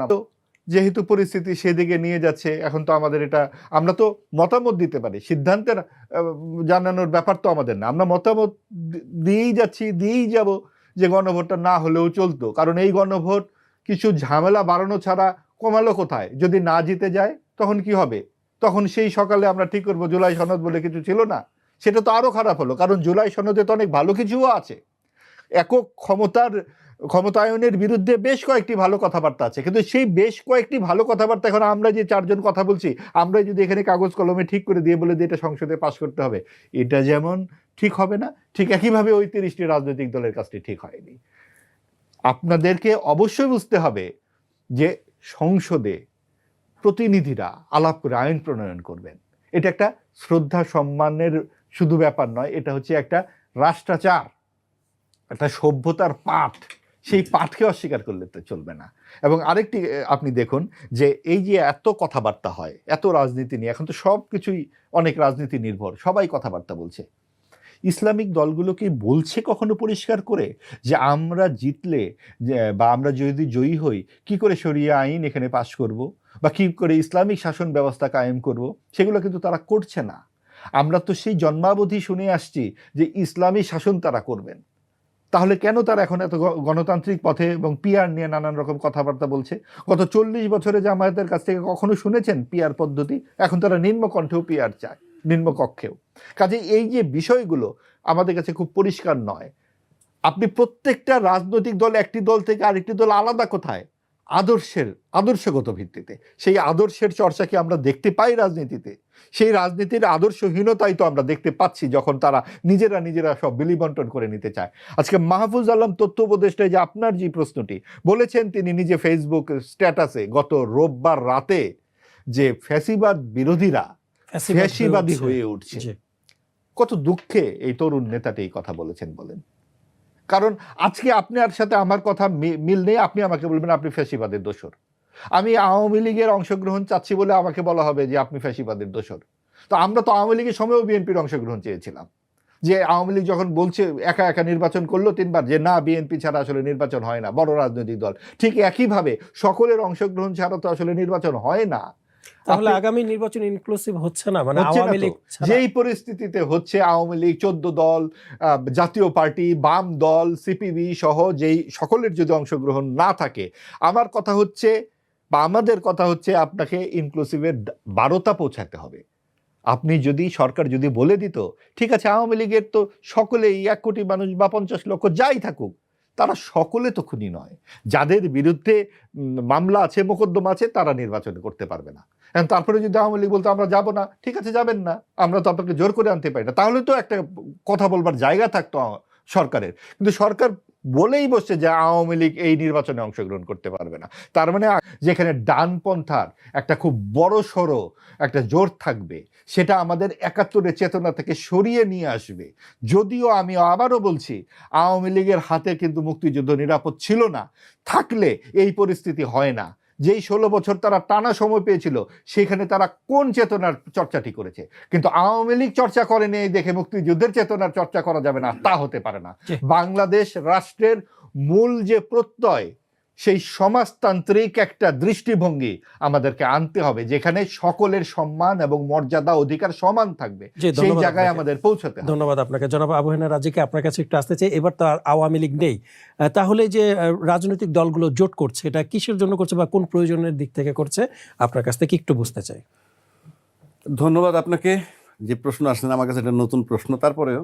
যেহেতু পরিস্থিতি সেদিকে নিয়ে যাচ্ছে, এখন তো আমাদের এটা, আমরা তো মতামত দিতে পারি, সিদ্ধান্তের জানানোর ব্যাপার তো আমাদের না। আমরা মতামত দিয়েই যাচ্ছি, দিয়েই যাব যে গণভোটটা না হলেও চলতো, কারণ এই গণভোট কিছু ঝামেলা বাড়ানো ছাড়া কমালো কোথায়? যদি না জিতে যায় তখন কি হবে? তখন সেই সকালে আমরা ঠিক করবো জুলাই সনদ বলে কিছু ছিল না, সেটা তো আরো খারাপ হলো, কারণ জুলাই সনদে তো অনেক ভালো কিছুও আছে। একক ক্ষমতায়নের বিরুদ্ধে বেশ কয়েকটি ভালো কথাবার্তা আছে, কিন্তু সেই বেশ কয়েকটি ভালো কথাবার্তা এখন আমরা যে 4 জন কথা বলছি, আমরা যদি এখানে কাগজ কলমে ঠিক করে দিয়ে বলে দিয়ে এটা সংসদে পাশ করতে হবে, এটা যেমন ঠিক হবে না, ঠিক একইভাবে ওই 30টি রাজনৈতিক দলের কাজটি ঠিক হয়নি। আপনাদেরকে অবশ্যই বুঝতে হবে যে সংসদে প্রতিনিধিরা আলাপ করে আইন প্রণয়ন করবেন। এটা একটা শ্রদ্ধা সম্মানের শুধু ব্যাপার নয়, এটা হচ্ছে একটা রাষ্ট্রাচার, একটা সভ্যতার পাঠ। সেই পাঠকে অস্বীকার করলে তো চলবে না। এবং আরেকটি আপনি দেখুন যে এই যে এত কথাবার্তা হয়, এত রাজনীতি নিয়ে, এখন তো সব কিছুই অনেক রাজনীতি নির্ভর, সবাই কথাবার্তা বলছে। ইসলামিক দলগুলো কি বলছে কখনো পরিষ্কার করে যে আমরা জিতলে বা আমরা যদি জয়ী হই কি করে শরিয়া আইন এখানে পাশ করব বা কি করে ইসলামিক শাসন ব্যবস্থা কায়েম করব? সেগুলো কিন্তু তারা করছে না। আমরা তো সেই জন্মাবধি শুনে আসছি যে ইসলামী শাসন তারা করবেন। তাহলে কেন তারা এখন এত গণতান্ত্রিক পথে এবং পিআর নিয়ে নানান রকম কথাবার্তা বলছে? গত 40 বছরে জামায়াতের কাছ থেকে কখনো শুনেছেন পিআর পদ্ধতি? এখন তারা নিম্নকণ্ঠেও পিআর চায়, নিম্নকক্ষেও। কাজে এই যে বিষয়গুলো আমাদের কাছে খুব পরিষ্কার নয়। আপনি প্রত্যেকটা রাজনৈতিক দল একটি দল থেকে আরেকটি দল আলাদা কোথায়? আদর্শগত ভিত্তিতে। সেই আদর্শের চর্চা কি আমরা দেখতে পাই রাজনীতিতে? সেই রাজনীতির আদর্শহীনতাই তো আমরা দেখতে পাচ্ছি যখন তারা নিজেরা সব বিলিবন্টন করে নিতে চায়। আজকে মাহফুজ আলম তথ্য উপদেষ্টায় যে আপনার যে প্রশ্নটি বলেছেন, তিনি নিজে ফেসবুক স্ট্যাটাসে গত রোববার রাতে যে ফ্যাসিবাদ বিরোধীরা ফ্যাসিবাদী হয়ে উঠছে, কত দুঃখে এই তরুণ নেতাটি এই কথা বলেছেন বলেন। কারণ আজকে আপনার সাথে আমার কথা মিল নেই, আপনি আমাকে বলবেন আপনি ফ্যাসিবাদের দোসর। আমি আওয়ামী লীগের অংশগ্রহণ চাচ্ছি বলে আমাকে বলা হবে যে আপনি ফ্যাসিবাদের দোসর। তো আমরা তো আওয়ামী লীগের সময়ও বিএনপির অংশগ্রহণ চেয়েছিলাম, যে আওয়ামী লীগ যখন বলছে একা একা নির্বাচন করলো 3 বার, যে না বিএনপি ছাড়া আসলে নির্বাচন হয় না, বড় রাজনৈতিক দল। ঠিক একইভাবে সকলের অংশগ্রহণ ছাড়া তো আসলে নির্বাচন হয় না। তাহলে আগামী নির্বাচন ইনক্লুসিভ হচ্ছে না, মানে আওয়ামী লীগ যেই পরিস্থিতিতে হচ্ছে, আওয়ামী লীগ 14 দল, জাতীয় পার্টি, বাম দল, সিপিবি সহ যেই সকলের যদি অংশগ্রহণ না থাকে, আমার কথা হচ্ছে বা আমাদের কথা হচ্ছে আপনাকে ইনক্লুসিভের 12টা পৌঁছাতে হবে। আপনি যদি সরকার যদি বলে দিত ঠিক আছে আওয়ামী লীগের তো সকলেই 1 কোটি মানুষ বা 50 লক্ষ যাই থাকুক, তারা সকলে তো খুনি নয়। যাদের বিরুদ্ধে মামলা আছে, মোকদ্দমা আছে, তারা নির্বাচন করতে পারবে না। এখন তারপরে যদি আওয়ামী লীগ বলতো আমরা যাব না, ঠিক আছে যাবেন না, আমরা তো আপনাকে জোর করে আনতে পারি না, তাহলে তো একটা কথা বলবার জায়গা থাকতো সরকারের। কিন্তু সরকার বলেই বসছে যে আওয়ামী লীগ এই নির্বাচনে অংশগ্রহণ করতে পারবে না। তার মানে যেখানে ডানপন্থার একটা খুব বড় সড়ো একটা জোর থাকবে, সেটা আমাদের ৭১-এর চেতনা থেকে সরিয়ে নিয়ে আসবে। যদিও আমি আবারও বলছি, আওয়ামী লীগের হাতে কিন্তু মুক্তিযুদ্ধ নিরাপদ ছিল না, থাকলে এই পরিস্থিতি হয় না। যেই ১৬ বছর তারা টানা সময় পেয়েছিল, সেখানে তারা কোন চেতনার চর্চাটি করেছে? কিন্তু আওয়ামী লীগ চর্চা করেনি এই দেখে মুক্তিযুদ্ধের চেতনার চর্চা করা যাবে না, তা হতে পারে না। বাংলাদেশ রাষ্ট্রের মূল যে প্রত্যয়, সেই সমাজতান্ত্রিক একটা দৃষ্টিভঙ্গি আমাদেরকে আনতে হবে, যেখানে সকলের সম্মান এবং মর্যাদা অধিকার সমান থাকবে, সেই জায়গায় আমাদের পৌঁছতে হবে। ধন্যবাদ আপনাকে। জনাব আবু হেনা রাজিকে আপনার কাছে একটু আসতে চাই। এবার তো আর আওয়ামী লীগ নেই, তাহলে যে রাজনৈতিক দলগুলো জোট করছে, এটা কিসের জন্য করছে বা কোন প্রয়োজনের দিক থেকে করছে, আপনার কাছ থেকে একটু বুঝতে চাই। ধন্যবাদ আপনাকে। যে প্রশ্ন আসলেন আমার কাছে এটা নতুন প্রশ্ন। তারপরেও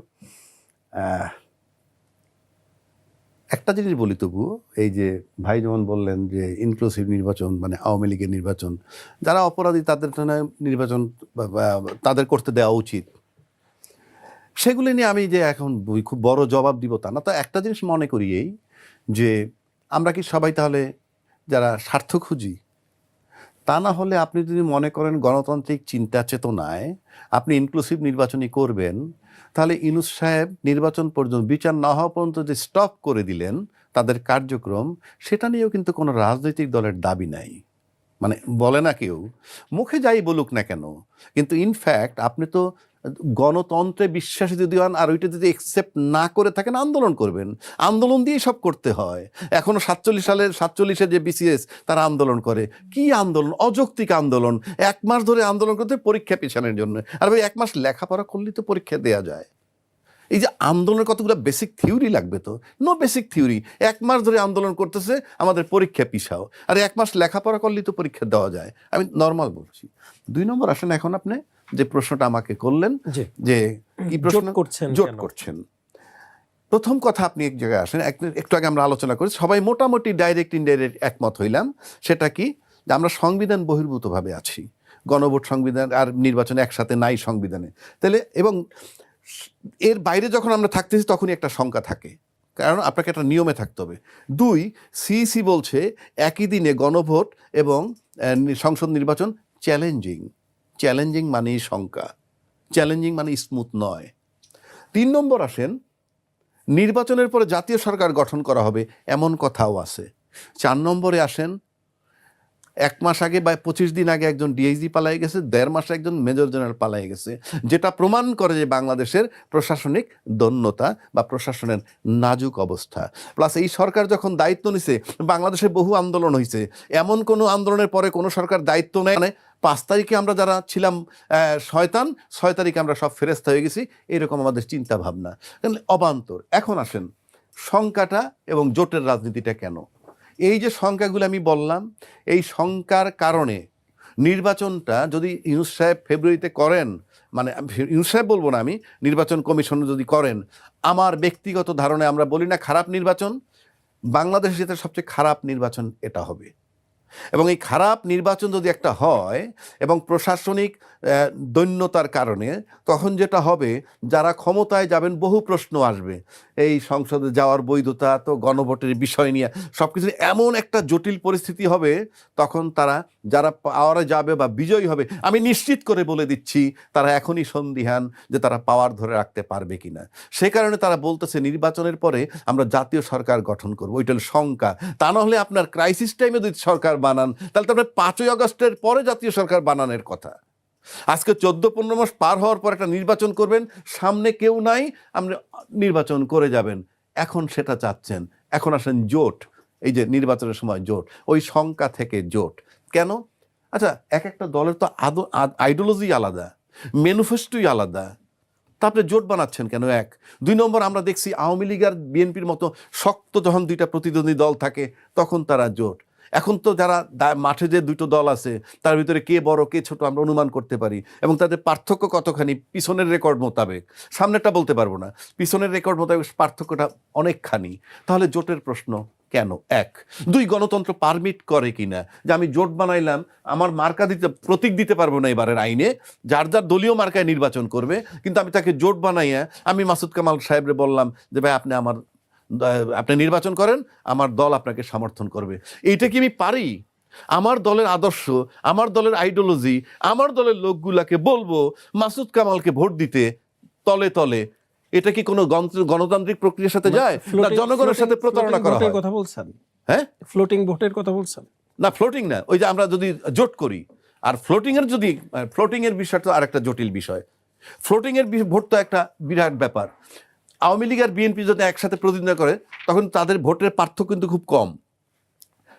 একটা জিনিস বলি তবুও, এই যে ভাই যেমন বললেন যে ইনক্লুসিভ নির্বাচন মানে আওয়ামী লীগের নির্বাচন, যারা অপরাধী তাদের জন্য নির্বাচন তাদের করতে দেওয়া উচিত, সেগুলি নিয়ে আমি যে এখন খুব বড় জবাব দিব তা না। তো একটা জিনিস মনে করি এই যে আমরা কি সবাই তাহলে যারা স্বার্থ খুঁজি? তা না হলে আপনি যদি মনে করেন গণতান্ত্রিক চিন্তা চেতনায় আপনি ইনক্লুসিভ নির্বাচনই করবেন, তাহলে ইউনূস সাহেব নির্বাচন পর্যন্ত বিচার না হওয়া পর্যন্ত যে স্টপ করে দিলেন তাদের কার্যক্রম, সেটা নিয়েও কিন্তু কোনো রাজনৈতিক দলের দাবি নাই। মানে বলে না কেউ, মুখে যাই বলুক না কেন, কিন্তু ইনফ্যাক্ট আপনি তো গণতন্ত্রে বিশ্বাসী যদি হন আর ওইটা যদি একসেপ্ট না করে থাকেন, আন্দোলন করবেন। আন্দোলন দিয়েই সব করতে হয়। এখনো 47-এর যে বিসিএস তারা আন্দোলন করে। কি আন্দোলন? অযৌক্তিক আন্দোলন। 1 মাস ধরে আন্দোলন করতে, পরীক্ষা পেছানোর জন্য। আর ভাই 1 মাস লেখাপড়া করলেই তো পরীক্ষা দেওয়া যায়। এই যে আন্দোলনের কতগুলো বেসিক থিওরি লাগবে, তো নো বেসিক থিওরি। 1 মাস ধরে আন্দোলন করতেছে, আমাদের পরীক্ষা পিছাও। আর 1 মাস লেখাপড়া করলেই তো পরীক্ষা দেওয়া যায়। আমি নর্মাল বলছি। 2 নম্বর আসেন এখন আপনি যে প্রশ্নটা আমাকে করলেন যে কি প্রশ্ন জোট করছেন। প্রথম কথা, আপনি এক জায়গায় আসেন, একটু আগে আমরা আলোচনা করি, সবাই মোটামুটি ডাইরেক্ট ইনডাইরেক্ট একমত হইলাম। সেটা কি? যে আমরা সংবিধান বহির্ভূতভাবে আছি। গণভোট, সংবিধান আর নির্বাচন একসাথে নাই সংবিধানে। তাহলে এবং এর বাইরে যখন আমরা থাকতেছি তখনই একটা শঙ্কা থাকে, কারণ আপনাকে একটা নিয়মে থাকতে হবে। 2, সিইসি বলছে একই দিনে গণভোট এবং সংসদ নির্বাচন চ্যালেঞ্জিং মানেই শঙ্কা, চ্যালেঞ্জিং মানে স্মুথ নয়। 3 নম্বর আসেন, নির্বাচনের পরে জাতীয় সরকার গঠন করা হবে এমন কথাও আছে। 4 নম্বরে আসেন, 1 মাস আগে বা 25 দিন আগে একজন ডিআইজি পালাই গেছে, 1.5 মাসে একজন মেজর জেনারেল পালাই গেছে, যেটা প্রমাণ করে যে বাংলাদেশের প্রশাসনিক দন্যতা বা প্রশাসনের নাজুক অবস্থা। প্লাস এই সরকার যখন দায়িত্ব নিছে, বাংলাদেশে বহু আন্দোলন হয়েছে, এমন কোনো আন্দোলনের পরে কোনো সরকার দায়িত্ব নেয়। মানে 5 তারিখে আমরা যারা ছিলাম শয়তান, 6 তারিখে আমরা সব ফেরেস্তা হয়ে গেছি, এরকম আমাদের চিন্তা ভাবনা অবান্তর। এখন আসেন শঙ্কাটা এবং জোটের রাজনীতিটা কেন? এই যে সংখ্যাগুলো আমি বললাম, এই সংখ্যার কারণে নির্বাচনটা যদি ইউনূস সাহেব ফেব্রুয়ারিতে করেন, মানে ইউনূস সাহেব বলবো না, আমি নির্বাচন কমিশন যদি করেন, আমার ব্যক্তিগত ধারণায়, আমরা বলি না খারাপ নির্বাচন, বাংলাদেশের যেটা সবচেয়ে খারাপ নির্বাচন এটা হবে। এবং এই খারাপ নির্বাচন যদি একটা হয় এবং প্রশাসনিক দৈন্যতার কারণে, তখন যেটা হবে, যারা ক্ষমতায় যাবেন বহু প্রশ্ন আসবে। এই সংসদে যাওয়ার বৈধতা, তো গণভোটের বিষয় নিয়ে সব কিছু এমন একটা জটিল পরিস্থিতি হবে, তখন তারা যারা পাওয়ারে যাবে বা বিজয়ী হবে, আমি নিশ্চিত করে বলে দিচ্ছি তারা এখনই সন্দিহান যে তারা পাওয়ার ধরে রাখতে পারবে কিনা। সে কারণে তারা বলতেছে নির্বাচনের পরে আমরা জাতীয় সরকার গঠন করবো। ওইটা শঙ্কা। তা না হলে আপনার ক্রাইসিস টাইমে যদি সরকার বানান, তাহলে তো আপনার 5ই আগস্টের পরে জাতীয় সরকার বানানোর কথা। আজকে 14-15 মাস পার হওয়ার পর একটা নির্বাচন করবেন, সামনে কেউ নাই, আপনি নির্বাচন করে যাবেন। এখন সেটা চাচ্ছেন। এখন আসেন জোট, এই যে নির্বাচনের সময় জোট, ওই শঙ্কা থেকে জোট কেন? আচ্ছা, এক একটা দলের তো আইডিওলজি আলাদা, ম্যানিফেস্টোই আলাদা, তারপরে জোট বানাচ্ছেন কেন? 1। 2 নম্বর, আমরা দেখছি আওয়ামী লীগ আর বিএনপির মতো শক্ত যখন 2টা প্রতিদ্বন্দ্বী দল থাকে তখন তারা জোট। এখন তো যারা মাঠে যে দুটো দল আছে তার ভিতরে কে বড় কে ছোট আমরা অনুমান করতে পারি, এবং তাদের পার্থক্য কতখানি পিছনের রেকর্ড মোতাবেক, সামনেরটা বলতে পারবো না, পিছনের রেকর্ড মোতাবেক পার্থক্যটা অনেকখানি। তাহলে জোটের প্রশ্ন কেন? এক। দুই, গণতন্ত্র পারমিট করে কিনা যে আমি জোট বানাইলাম, আমার মার্কা দিতে প্রতীক দিতে পারবো না এবারের আইনে, যার যার দলীয় মার্কায় নির্বাচন করবে, কিন্তু আমি তাকে জোট বানাইয়া আমি মাসুদ কামাল সাহেবরে বললাম যে ভাই আপনি নির্বাচন করেন, আমার দল আপনাকে সমর্থন করবে। এইটা কি আমি পারি? আমার দলের আদর্শ, আমার দলের আইডিওলজি, আমার দলের লোকগুলাকে বলবো মাসুদ কামালকে ভোট দিতে তলে তলে, এটা কি কোনো গণতান্ত্রিক প্রক্রিয়ার সাথে যায় না জনগণের সাথে প্রতারণা করা হয়? কথা বলছেন? হ্যাঁ, ফ্লোটিং ভোটের কথা বলছেন? না ফ্লোটিং না, ওই যে আমরা যদি জোট করি, আর ফ্লোটিং এর বিষয় তো আরেকটা জটিল বিষয়। ফ্লোটিং এর ভোট তো একটা বিরাট ব্যাপার। আওয়ামী লীগ আর বিএনপি যদি একসাথে প্রতিদ্বন্দ্বিতা করে তখন তাদের ভোটের পার্থক্য কিন্তু খুব কম,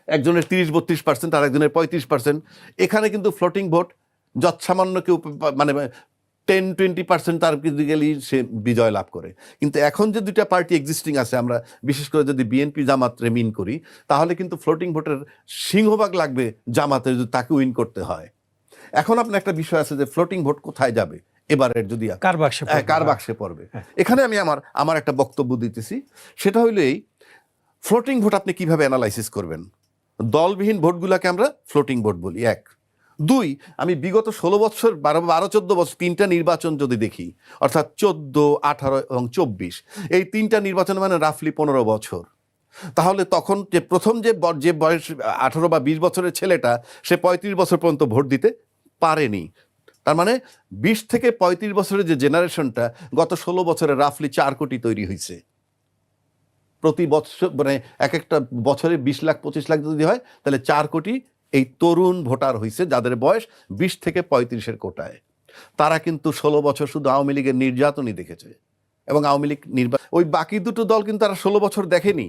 একজনের 30-32%, আর একজনের 35%। এখানে কিন্তু ফ্লোটিং ভোট যৎসামান্য কেউ মানে 10-20% তার কিন্তু গেলেই সে বিজয় লাভ করে। কিন্তু এখন যে দুইটা পার্টি এক্সিস্টিং আছে, আমরা বিশেষ করে যদি বিএনপি জামাতরে মিন করি, তাহলে কিন্তু ফ্লোটিং ভোটের সিংহভাগ লাগবে জামাতের, যদি তাকে উইন করতে হয়। এখন আপনার একটা বিষয় আছে যে ফ্লোটিং ভোট কোথায় যাবে এবারের, যদি কার বাক্সে পড়বে। এখানে আমি আমার একটা বক্তব্য দিতেছি, সেটা হইলো এই, ফ্লোটিং ভোট আপনি কিভাবে অ্যানালাইসিস করবেন? দলবিহীন ভোটগুলোকে আমরা ফ্লোটিং ভোট বলি, এক। দুই, আমি বিগত 16 বছর 12-14 বছর তিনটা নির্বাচন যদি দেখি, অর্থাৎ 14, 18 এবং 24, এই তিনটা নির্বাচন মানে রাফলি 15 বছর। তাহলে তখন যে প্রথম যে বয়স 18 বা 20 বছরের ছেলেটা, সে 35 বছর পর্যন্ত ভোট দিতে পারেনি। তার মানে 20 থেকে 35 বছরের যে জেনারেশনটা, গত 16 বছরে রাফলি 4 কোটি তৈরি হয়েছে। প্রতি বছর মানে এক একটা বছরে 20 লাখ 25 লাখ যদি হয়, তাহলে 4 কোটি এই তরুণ ভোটার হয়েছে, যাদের বয়স 20 থেকে 35-এর কোটায়। তারা কিন্তু 16 বছর শুধু আওয়ামী লীগের নির্যাতনই দেখেছে, এবং আওয়ামী লীগ ওই বাকি দুটো দল কিন্তু তারা 16 বছর দেখেনি,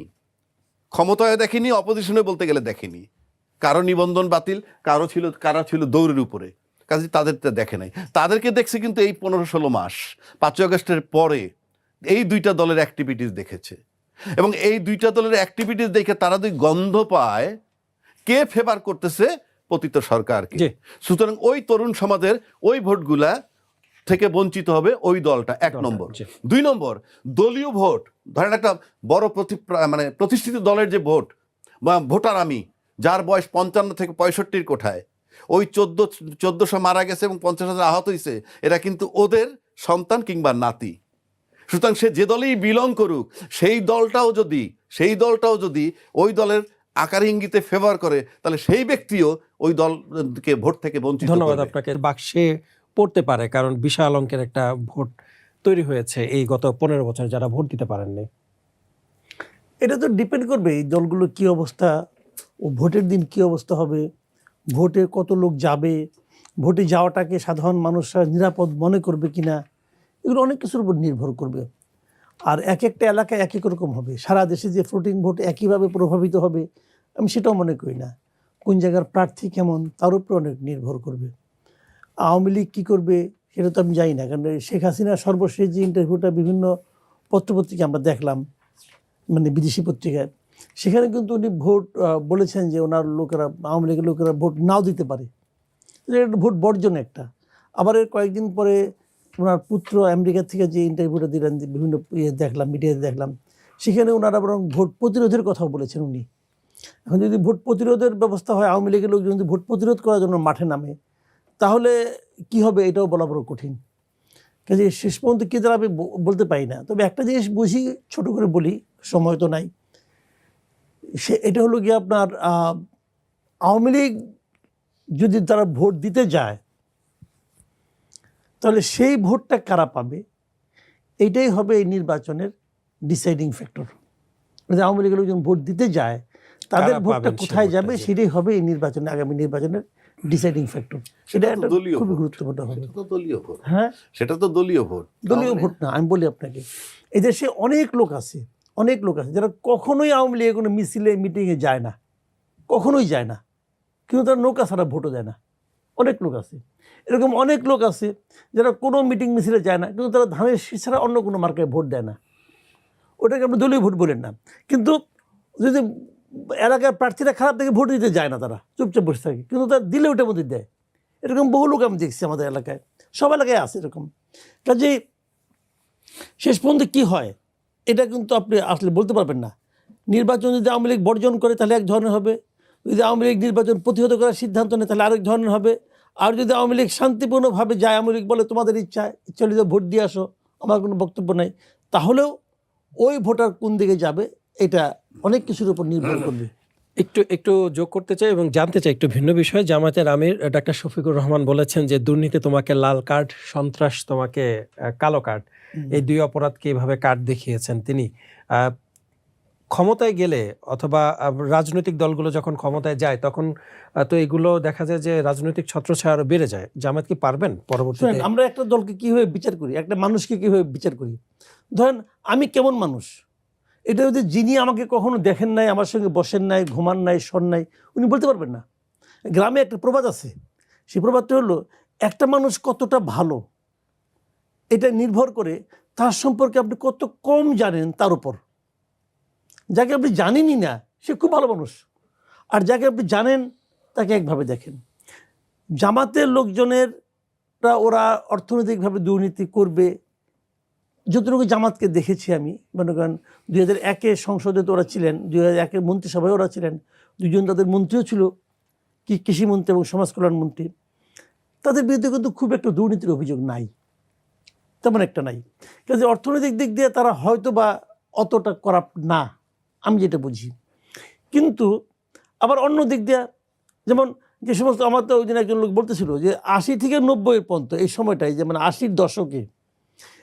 ক্ষমতায় দেখেনি, অপোজিশনে বলতে গেলে দেখেনি। কারো নিবন্ধন বাতিল, কারো ছিল দৌড়ের উপরে, কাজে তাদেরটা দেখে নাই। তাদেরকে দেখছে কিন্তু এই 15-16 মাস, 5ই আগস্টের পরে এই দুইটা দলের অ্যাক্টিভিটিস দেখেছে, এবং এই দুইটা দলের অ্যাক্টিভিটিস দেখে তারা দুই গন্ধ পায় কে ফেভার করতেছে পতিত সরকারকে। সুতরাং ওই তরুণ সমাজের ওই ভোটগুলা থেকে বঞ্চিত হবে ওই দলটা, 1 নম্বর। 2 নম্বর, দলীয় ভোট। ধরেন একটা বড় মানে প্রতিষ্ঠিত দলের যে ভোট বা ভোটার, আমি যার বয়স 55 থেকে 65-র কোঠায়, ওই 1400 মারা গেছে এবং 50,000 আহত হয়েছে, এরা কিন্তু ওদের সন্তান কিংবা নাতি। সুতরাং সে যে দলেই বিলং করুক, সেই দলটাও যদি ওই দলের আকার ইঙ্গিতে ফেভার করে, তাহলে সেই ব্যক্তিও ওই দলকে ভোট থেকে বঞ্চিত। ধন্যবাদ আপনাকে। বাক্সে পড়তে পারে, কারণ বিশাল অঙ্কের একটা ভোট তৈরি হয়েছে এই গত 15 বছর যারা ভোট দিতে পারেননি। এটা তো ডিপেন্ড করবে এই দলগুলোর কী অবস্থা, ও ভোটের দিন কী অবস্থা হবে, ভোটে কত লোক যাবে, ভোটে যাওয়াটাকে সাধারণ মানুষরা নিরাপদ মনে করবে কিনা, এগুলো অনেক কিছুর উপর নির্ভর করবে। আর এক একটা এলাকায় এক এক রকম হবে। সারা দেশে যে ফ্লোটিং ভোট একইভাবে প্রভাবিত হবে আমি সেটাও মনে করি না। কোন জায়গার প্রার্থী কেমন তার উপর অনেক নির্ভর করবে। আওয়ামী লীগ কী করবে সেটা তো আমি জানি না, কারণ শেখ হাসিনার সর্বশেষ যে ইন্টারভিউটা বিভিন্ন পত্রপত্রিকা আমরা দেখলাম, মানে বিদেশি পত্রিকায়, সেখানে কিন্তু উনি ভোট বলেছেন যে ওনার লোকেরা, আওয়ামী লীগের লোকেরা ভোট নাও দিতে পারে, এটা ভোট বর্জন একটা। আবার এর কয়েকদিন পরে ওনার পুত্র আমেরিকা থেকে যে ইন্টারভিউটা দিলেন, বিভিন্ন দেখলাম, মিডিয়াতে দেখলাম, সেখানে ওনারা বরং ভোট প্রতিরোধের কথাও বলেছেন উনি। এখন যদি ভোট প্রতিরোধের ব্যবস্থা হয়, আওয়ামী লীগের লোকজন যদি ভোট প্রতিরোধ করার জন্য মাঠে নামে, তাহলে কি হবে এটাও বলা বড় কঠিন। কাজে শেষ পর্যন্ত কী দাঁড়াবে বলতে পারি না। তবে একটা জিনিস বুঝি, ছোট করে বলি, সময় তো নাই, এটা হলো গিয়ে আপনার আওয়ামী লীগ যদি তারা ভোট দিতে যায়, তাহলে সেই ভোটটা কারা পাবে এইটাই হবে এই নির্বাচনের ডিসাইডিং ফ্যাক্টর। আওয়ামী লীগের লোকজন ভোট দিতে যায়, তাদের ভোটটা কোথায় যাবে সেটাই হবে এই নির্বাচনে, আগামী নির্বাচনের ডিসাইডিং ফ্যাক্টর। সেটা একটা খুবই গুরুত্বপূর্ণ হবে। হ্যাঁ, সেটা তো দলীয় ভোট না। আমি বলি আপনাকে, এই দেশে অনেক লোক আছে যারা কখনোই আওয়ামী লীগের কোনো মিছিলে মিটিংয়ে যায় না, কখনোই যায় না, কিন্তু তারা নৌকা ছাড়া ভোটও দেয় না। অনেক লোক আছে এরকম, অনেক লোক আছে যারা কোনো মিটিং মিছিলে যায় না, কিন্তু তারা ধানের শীষ ছাড়া অন্য কোনো মার্কায় ভোট দেয় না। ওটাকে আপনি দলীয় ভোট বলেন না। কিন্তু যদি এলাকার প্রার্থীরা খারাপ দেখে ভোট দিতে যায় না, তারা চুপচাপ বসে থাকে, কিন্তু তার দিলে ওটা মধ্যে দেয়। এরকম বহু লোক আমি দেখছি আমাদের এলাকায়, সব এলাকায় আছে এরকম। কাজেই শেষ পর্যন্ত কী হয় এটা কিন্তু আপনি আসলে বলতে পারবেন না। নির্বাচন যদি আওয়ামী লীগ বর্জন করে তাহলে এক ধরনের হবে, যদি আওয়ামী লীগ নির্বাচন প্রতিহত করার সিদ্ধান্ত নেয় তাহলে আরেক ধরনের হবে, আর যদি আওয়ামী লীগ শান্তিপূর্ণভাবে যায়, আওয়ামী লীগ বলে তোমাদের ইচ্ছা চলে যাও ভোট দিয়ে আসো, আমার কোনো বক্তব্য নাই, তাহলেও ওই ভোটার কোন দিকে যাবে এটা অনেক কিছুর উপর নির্ভর করবে। একটু যোগ করতে চাই এবং জানতে চাই একটু ভিন্ন বিষয়। জামায়াতের আমির ডাক্তার শফিকুর রহমান বলেছেন যে দুর্নীতি তোমাকে লাল কার্ড, সন্ত্রাস তোমাকে কালো কার্ড, এই দুই অপরাধকে এইভাবে কার্ড দেখিয়েছেন তিনি। ক্ষমতায় গেলে অথবা রাজনৈতিক দলগুলো যখন ক্ষমতায় যায় তখন তো এগুলো দেখা যায় যে রাজনৈতিক ছত্রছায়া আরো বেড়ে যায়। জামায়াত কি পারবেন পরবর্তীতে? আমরা একটা দলকে কীভাবে বিচার করি, একটা মানুষকে কীভাবে বিচার করি? ধরেন আমি কেমন মানুষ, এটা যদি যিনি আমাকে কখনো দেখেন নাই, আমার সঙ্গে বসেন নাই, ঘুমান নাই, শোন নাই, উনি বলতে পারবেন না। গ্রামে একটা প্রবাদ আছে, সেই প্রবাদটা হলো একটা মানুষ কতটা ভালো এটা নির্ভর করে তার সম্পর্কে আপনি কত কম জানেন তার উপর। যাকে আপনি জানেনই না সে খুব ভালো মানুষ, আর যাকে আপনি জানেন তাকে একভাবে দেখেন। জামাতের লোকজনের ওরা অর্থনৈতিকভাবে দুর্নীতি করবে, যতটুকু জামাতকে দেখেছি আমি, মনে করেন 2001-এ সংসদে তো ওরা ছিলেন, 2001-এর মন্ত্রিসভায় ওরা ছিলেন, দুজন তাদের মন্ত্রীও ছিল, কৃষিমন্ত্রী এবং সমাজ কল্যাণ মন্ত্রী। তাদের বিরুদ্ধে কিন্তু খুব একটা দুর্নীতির অভিযোগ নাই, তেমন একটা নাই। কাজে অর্থনৈতিক দিক দিয়ে তারা হয়তো বা অতটা করাপ্ট না, আমি যেটা বুঝি। কিন্তু আবার অন্য দিক দিয়ে, যেমন যে সমস্ত, আমার তো ওই দিন একজন লোক বলতেছিল যে 80 থেকে 90 পর্যন্ত এই সময়টাই, যে মানে 80-র দশকে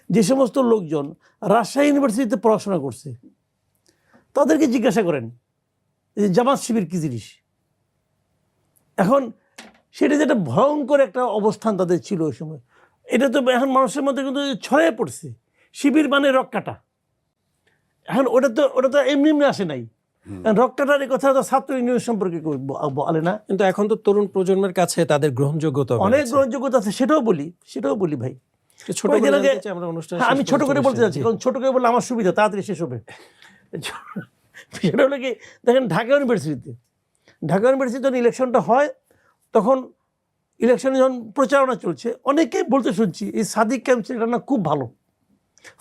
যে সমস্ত লোকজন রাজশাহী ইউনিভার্সিটিতে পড়াশোনা করছে তাদেরকে জিজ্ঞাসা করেন যে জামাত শিবির কী জিনিস। এখন সেটা যেটা ভয়ঙ্কর একটা অবস্থান তাদের ছিল ওই সময়, এটা তো এখন মানুষের মধ্যে কিন্তু ছড়িয়ে পড়ছে। শিবির মানে রক্কাটা, এখন ওটা তো এমনি এমনি আসে নাই। রক্কাটার এই কথা তো ছাত্র ইউনিয়ন সম্পর্কে বলে না, কিন্তু এখন তো তরুণ প্রজন্মের কাছে তাদের গ্রহণযোগ্যতা অনেক গ্রহণযোগ্যতা আছে, সেটাও বলি ভাই। ছোট করে জানতে চাই আমরা অনুষ্ঠান। আমি ছোট করে বলতে চাচ্ছি, কারণ ছোট করে বললে আমার সুবিধা, তাড়াতাড়ি শেষ হবে। সেটা হলো কি, দেখেন ঢাকা ইউনিভার্সিটিতে যখন ইলেকশনটা হয়, তখন ইলেকশনে যখন প্রচারণা চলছে, অনেকে বলতে শুনছি এই সাদিক ক্যাম্প ছেলেটা না খুব ভালো,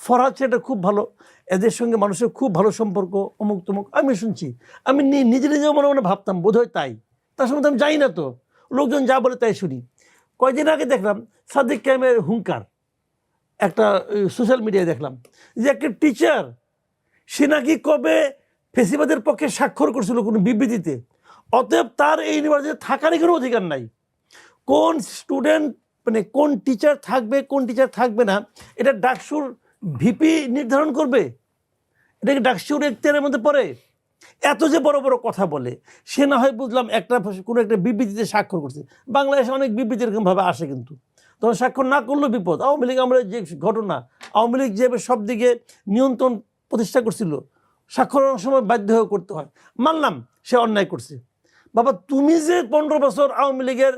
ফরহাদ ছেলেটা খুব ভালো, এদের সঙ্গে মানুষের খুব ভালো সম্পর্ক, অমুক তমুক। আমি শুনছি, আমি নিজেও মনে মনে ভাবতাম বোধহয় তাই, তার সঙ্গে আমি যাই না, তো লোকজন যা বলে তাই শুনি। কয়েকদিন আগে দেখলাম সাদিক ক্যাম্পের হুঙ্কার, একটা সোশ্যাল মিডিয়ায় দেখলাম যে একটা টিচার, সে নাকি কবে ফেসিবাদের পক্ষে স্বাক্ষর করছিল কোনো বিবৃতিতে, অতএব তার এই ইউনিভার্সিটিতে থাকারই কোনো অধিকার নাই। কোন স্টুডেন্ট, মানে কোন টিচার থাকবে কোন টিচার থাকবে না, এটা ডাকসুর ভিপি নির্ধারণ করবে? এটাকে ডাকসুর এখতিয়ারের মধ্যে পড়ে? এত যে বড় বড় কথা বলে, সে না হয় বুঝলাম কোনো একটা বিবৃতিতে স্বাক্ষর করছে। বাংলাদেশে অনেক বিবৃতি এরকমভাবে আসে, কিন্তু তখন স্বাক্ষর না করলেও বিপদ। আওয়ামী লীগ আমরা যে ঘটনা, আওয়ামী লীগ যেভাবে সব দিকে নিয়ন্ত্রণ প্রতিষ্ঠা করছিল, স্বাক্ষর অনেক সময় বাধ্য হয়ে করতে হয়। মানলাম সে অন্যায় করছে, বাবা তুমি যে 15 বছর আওয়ামী লীগের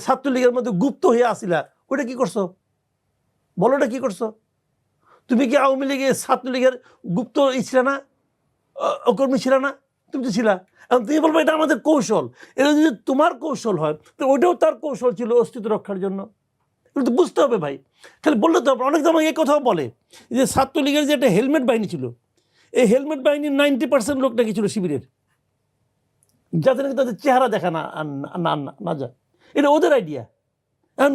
ছাত্রলীগের মধ্যে গুপ্ত হয়ে আসিলা, ওইটা কি করছো বলো? ওটা কি করছো? তুমি কি আওয়ামী লীগের ছাত্রলীগের গুপ্ত ছিল না, অকর্মী ছিল না? তুমি তো ছিলা। এখন তুমি বলবো এটা আমাদের কৌশল। এটা যদি তোমার কৌশল হয়, তো ওইটাও তার কৌশল ছিল অস্তিত্ব রক্ষার জন্য। এগুলো তো বুঝতে হবে ভাই, খালি বললে তো। অনেক সময় এই কথাও বলে যে ছাত্রলীগের যে একটা হেলমেট বাহিনী ছিল, এই হেলমেট বাহিনীর 90% লোক নাকি ছিল শিবিরের, যাতে নাকি তাদের চেহারা দেখা না যায়। এটা ওদের আইডিয়া। এখন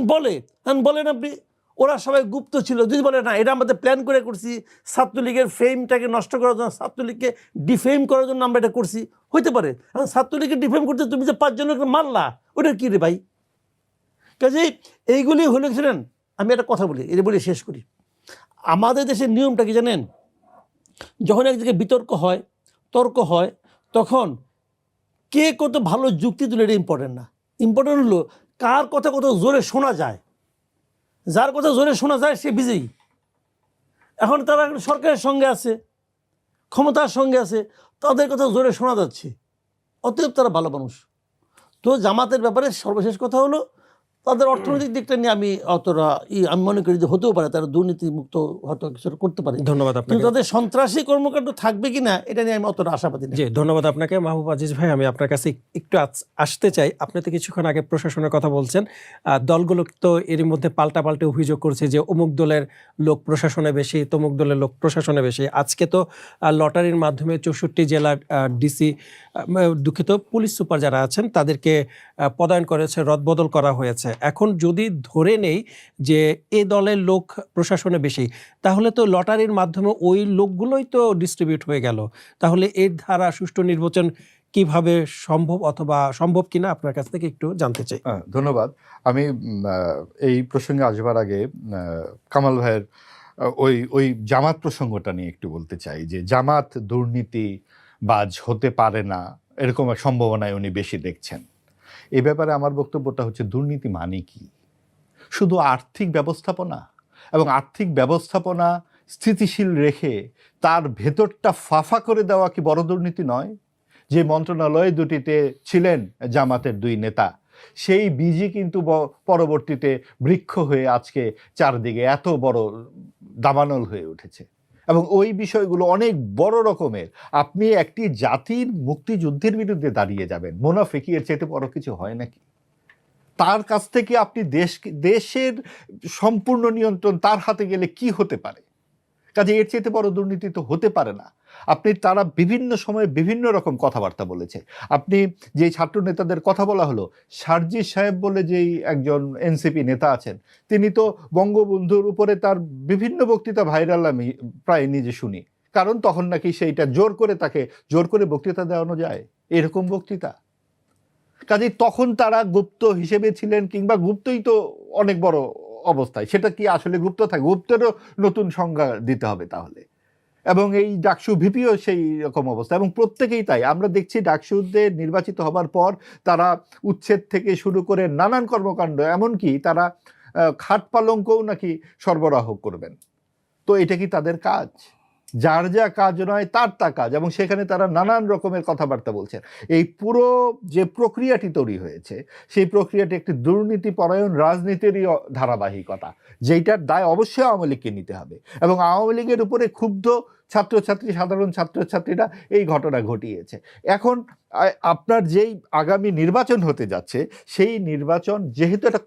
বলেন আপনি ওরা সবাই গুপ্ত ছিল, যদি বলে না এটা আমাদের প্ল্যান করে করছি, ছাত্রলীগের ফেমটাকে নষ্ট করার জন্য, ছাত্রলীগকে ডিফেম করার জন্য আমরা এটা করছি, হইতে পারে। এখন ছাত্রলীগকে ডিফেম করতে তুমি যে 5 জনকে মারলা, ওটা কী রে ভাই? কাজেই এইগুলি হলে ছিলেন। আমি একটা কথা বলি, এটা বলে শেষ করি। আমাদের দেশের নিয়মটা কি জানেন? যখন এক জায়গায় বিতর্ক হয়, তর্ক হয়, তখন কে কত ভালো যুক্তি তুলে এটা ইম্পর্টেন্ট না। ইম্পর্টেন্ট হলো কার কথা কত জোরে শোনা যায়। যার কথা জোরে শোনা যায় সে বিজয়ী। এখন তারা সরকারের সঙ্গে আছে, ক্ষমতার সঙ্গে আছে, তাদের কথা জোরে শোনা যাচ্ছে, অতএব তারা ভালো মানুষ। তো জামাতের ব্যাপারে সর্বশেষ কথা হলো, তাদের অর্থনৈতিক দিকটা নিয়ে আমি অতটা আমি মনে করি যে হতেও পারে, তারা দুর্নীতিমুক্ত হয়তো কিছু করতে পারে, ধন্যবাদ কিন্তু আপনাকে। তাদের সন্ত্রাসী কর্মকাণ্ড থাকবে কিনা এটা নিয়ে আমি অতটা আশাবাদী না। জি, ধন্যবাদ আপনাকে। মাহবুব আজিজ ভাই, আমি আপনার কাছে একটু আসতে চাই। আপনি তো কিছুক্ষণ আগে প্রশাসনের কথা বলছেন, দলগুলো তো এরই মধ্যে পাল্টে অভিযোগ করছে যে অমুক দলের লোক প্রশাসনে বেশি, তমুক দলের লোক প্রশাসনে বেশি। আজকে তো লটারির মাধ্যমে 64 জেলার ডিসি, দুঃখিত, পুলিশ সুপার যারা আছেন তাদেরকে পদায়ন করেছে, রদবদল করা হয়েছে। এখন যদি ধরে নেই যে এ দলের লোক প্রশাসনে বেশি, তাহলে তো লটারির মাধ্যমে ওই লোকগুলোই তো ডিস্ট্রিবিউট হয়ে গেল। তাহলে এর দ্বারা সুষ্ঠু নির্বাচন কিভাবে সম্ভব, অথবা সম্ভব কিনা আপনার কাছ থেকে একটু জানতে চাই। ধন্যবাদ। আমি এই প্রসঙ্গে আসবার আগে কামাল ভাইয়ের ওই জামাত প্রসঙ্গটা নিয়ে একটু বলতে চাই, যে জামাত দুর্নীতিবাজ হতে পারে না এরকম এক সম্ভাবনায় উনি বেশি দেখছেন। এ ব্যাপারে আমার বক্তব্যটা হচ্ছে, দুর্নীতি মানে কি? শুধু আর্থিক ব্যবস্থাপনা, এবং আর্থিক ব্যবস্থাপনা স্থিতিশীল রেখে তার ভেতরটা ফাফা করে দেওয়া কি বড় দুর্নীতি নয়? যে মন্ত্রণালয় দুটিতে ছিলেন জামাতের দুই নেতা, সেই বীজই কিন্তু পরবর্তীতে বৃক্ষ হয়ে আজকে চারদিকে এত বড় দাবানল হয়ে উঠেছে। এবং ওই বিষয়গুলো অনেক বড় রকমের। আপনি একটি জাতির মুক্তিযুদ্ধের বিরুদ্ধে দাঁড়িয়ে যাবেন, মুনাফিকি এর চাইতে বড় কিছু হয় নাকি? তার কাছ থেকে আপনি দেশের সম্পূর্ণ নিয়ন্ত্রণ তার হাতে গেলে কি হতে পারে? কাজে এর চাইতে বড় দুর্নীতি তো হতে পারে না। তারা বিভিন্ন সময়ে বিভিন্ন রকম কথাবার্তা বলেছে। আপনি যে ছাত্র নেতাদের কথা বলা হলো, সার্জিস সাহেব বলে যেই একজন এনসিপি নেতা আছেন, তিনি তো বঙ্গবন্ধুর উপরে তার বিভিন্ন বক্তৃতা ভাইরাল, আমি প্রায় নিজে শুনি, কারণ তখন নাকি সেইটা তাকে জোর করে বক্তৃতা দেওয়ানো যায়, এরকম বক্তৃতা। কাজে তখন তারা গুপ্ত হিসেবে ছিলেন, কিংবা গুপ্তই তো অনেক বড় অবস্থায়, সেটা কি আসলে গুপ্ত থাকে? গুপ্তেরও নতুন সংজ্ঞা দিতে হবে তাহলে। এবং এই ডাকসু ভিপিও সেই রকম অবস্থা, এবং প্রত্যেকেই তাই। আমরা দেখছি ডাকসুদের নির্বাচিত হবার পর তারা উচ্ছেদ থেকে শুরু করে নানান কর্মকাণ্ড, এমনকি তারা খাট পালঙ্কও নাকি সরবরাহ করবেন। তো এটা কি তাদের কাজ? যার যা কাজ নয় তার তা কাজ, এবং সেখানে তারা নানান রকমের কথাবার্তা বলছেন। এই পুরো যে প্রক্রিয়াটি তৈরি হয়েছে, সেই প্রক্রিয়াটি একটি দুর্নীতি পরায়ণ রাজনীতিরই ধারাবাহিকতা, যেইটার দায় অবশ্যই আওয়ামী লীগকে নিতে হবে। এবং আওয়ামী লীগের উপরে ক্ষুব্ধ সাধারণ ছাত্রছাত্রীরা এই ঘটনা ঘটিয়েছে। এখন আপনার যেই আগামী নির্বাচন হতে যাচ্ছে, সেই নির্বাচন যেহেতু একটা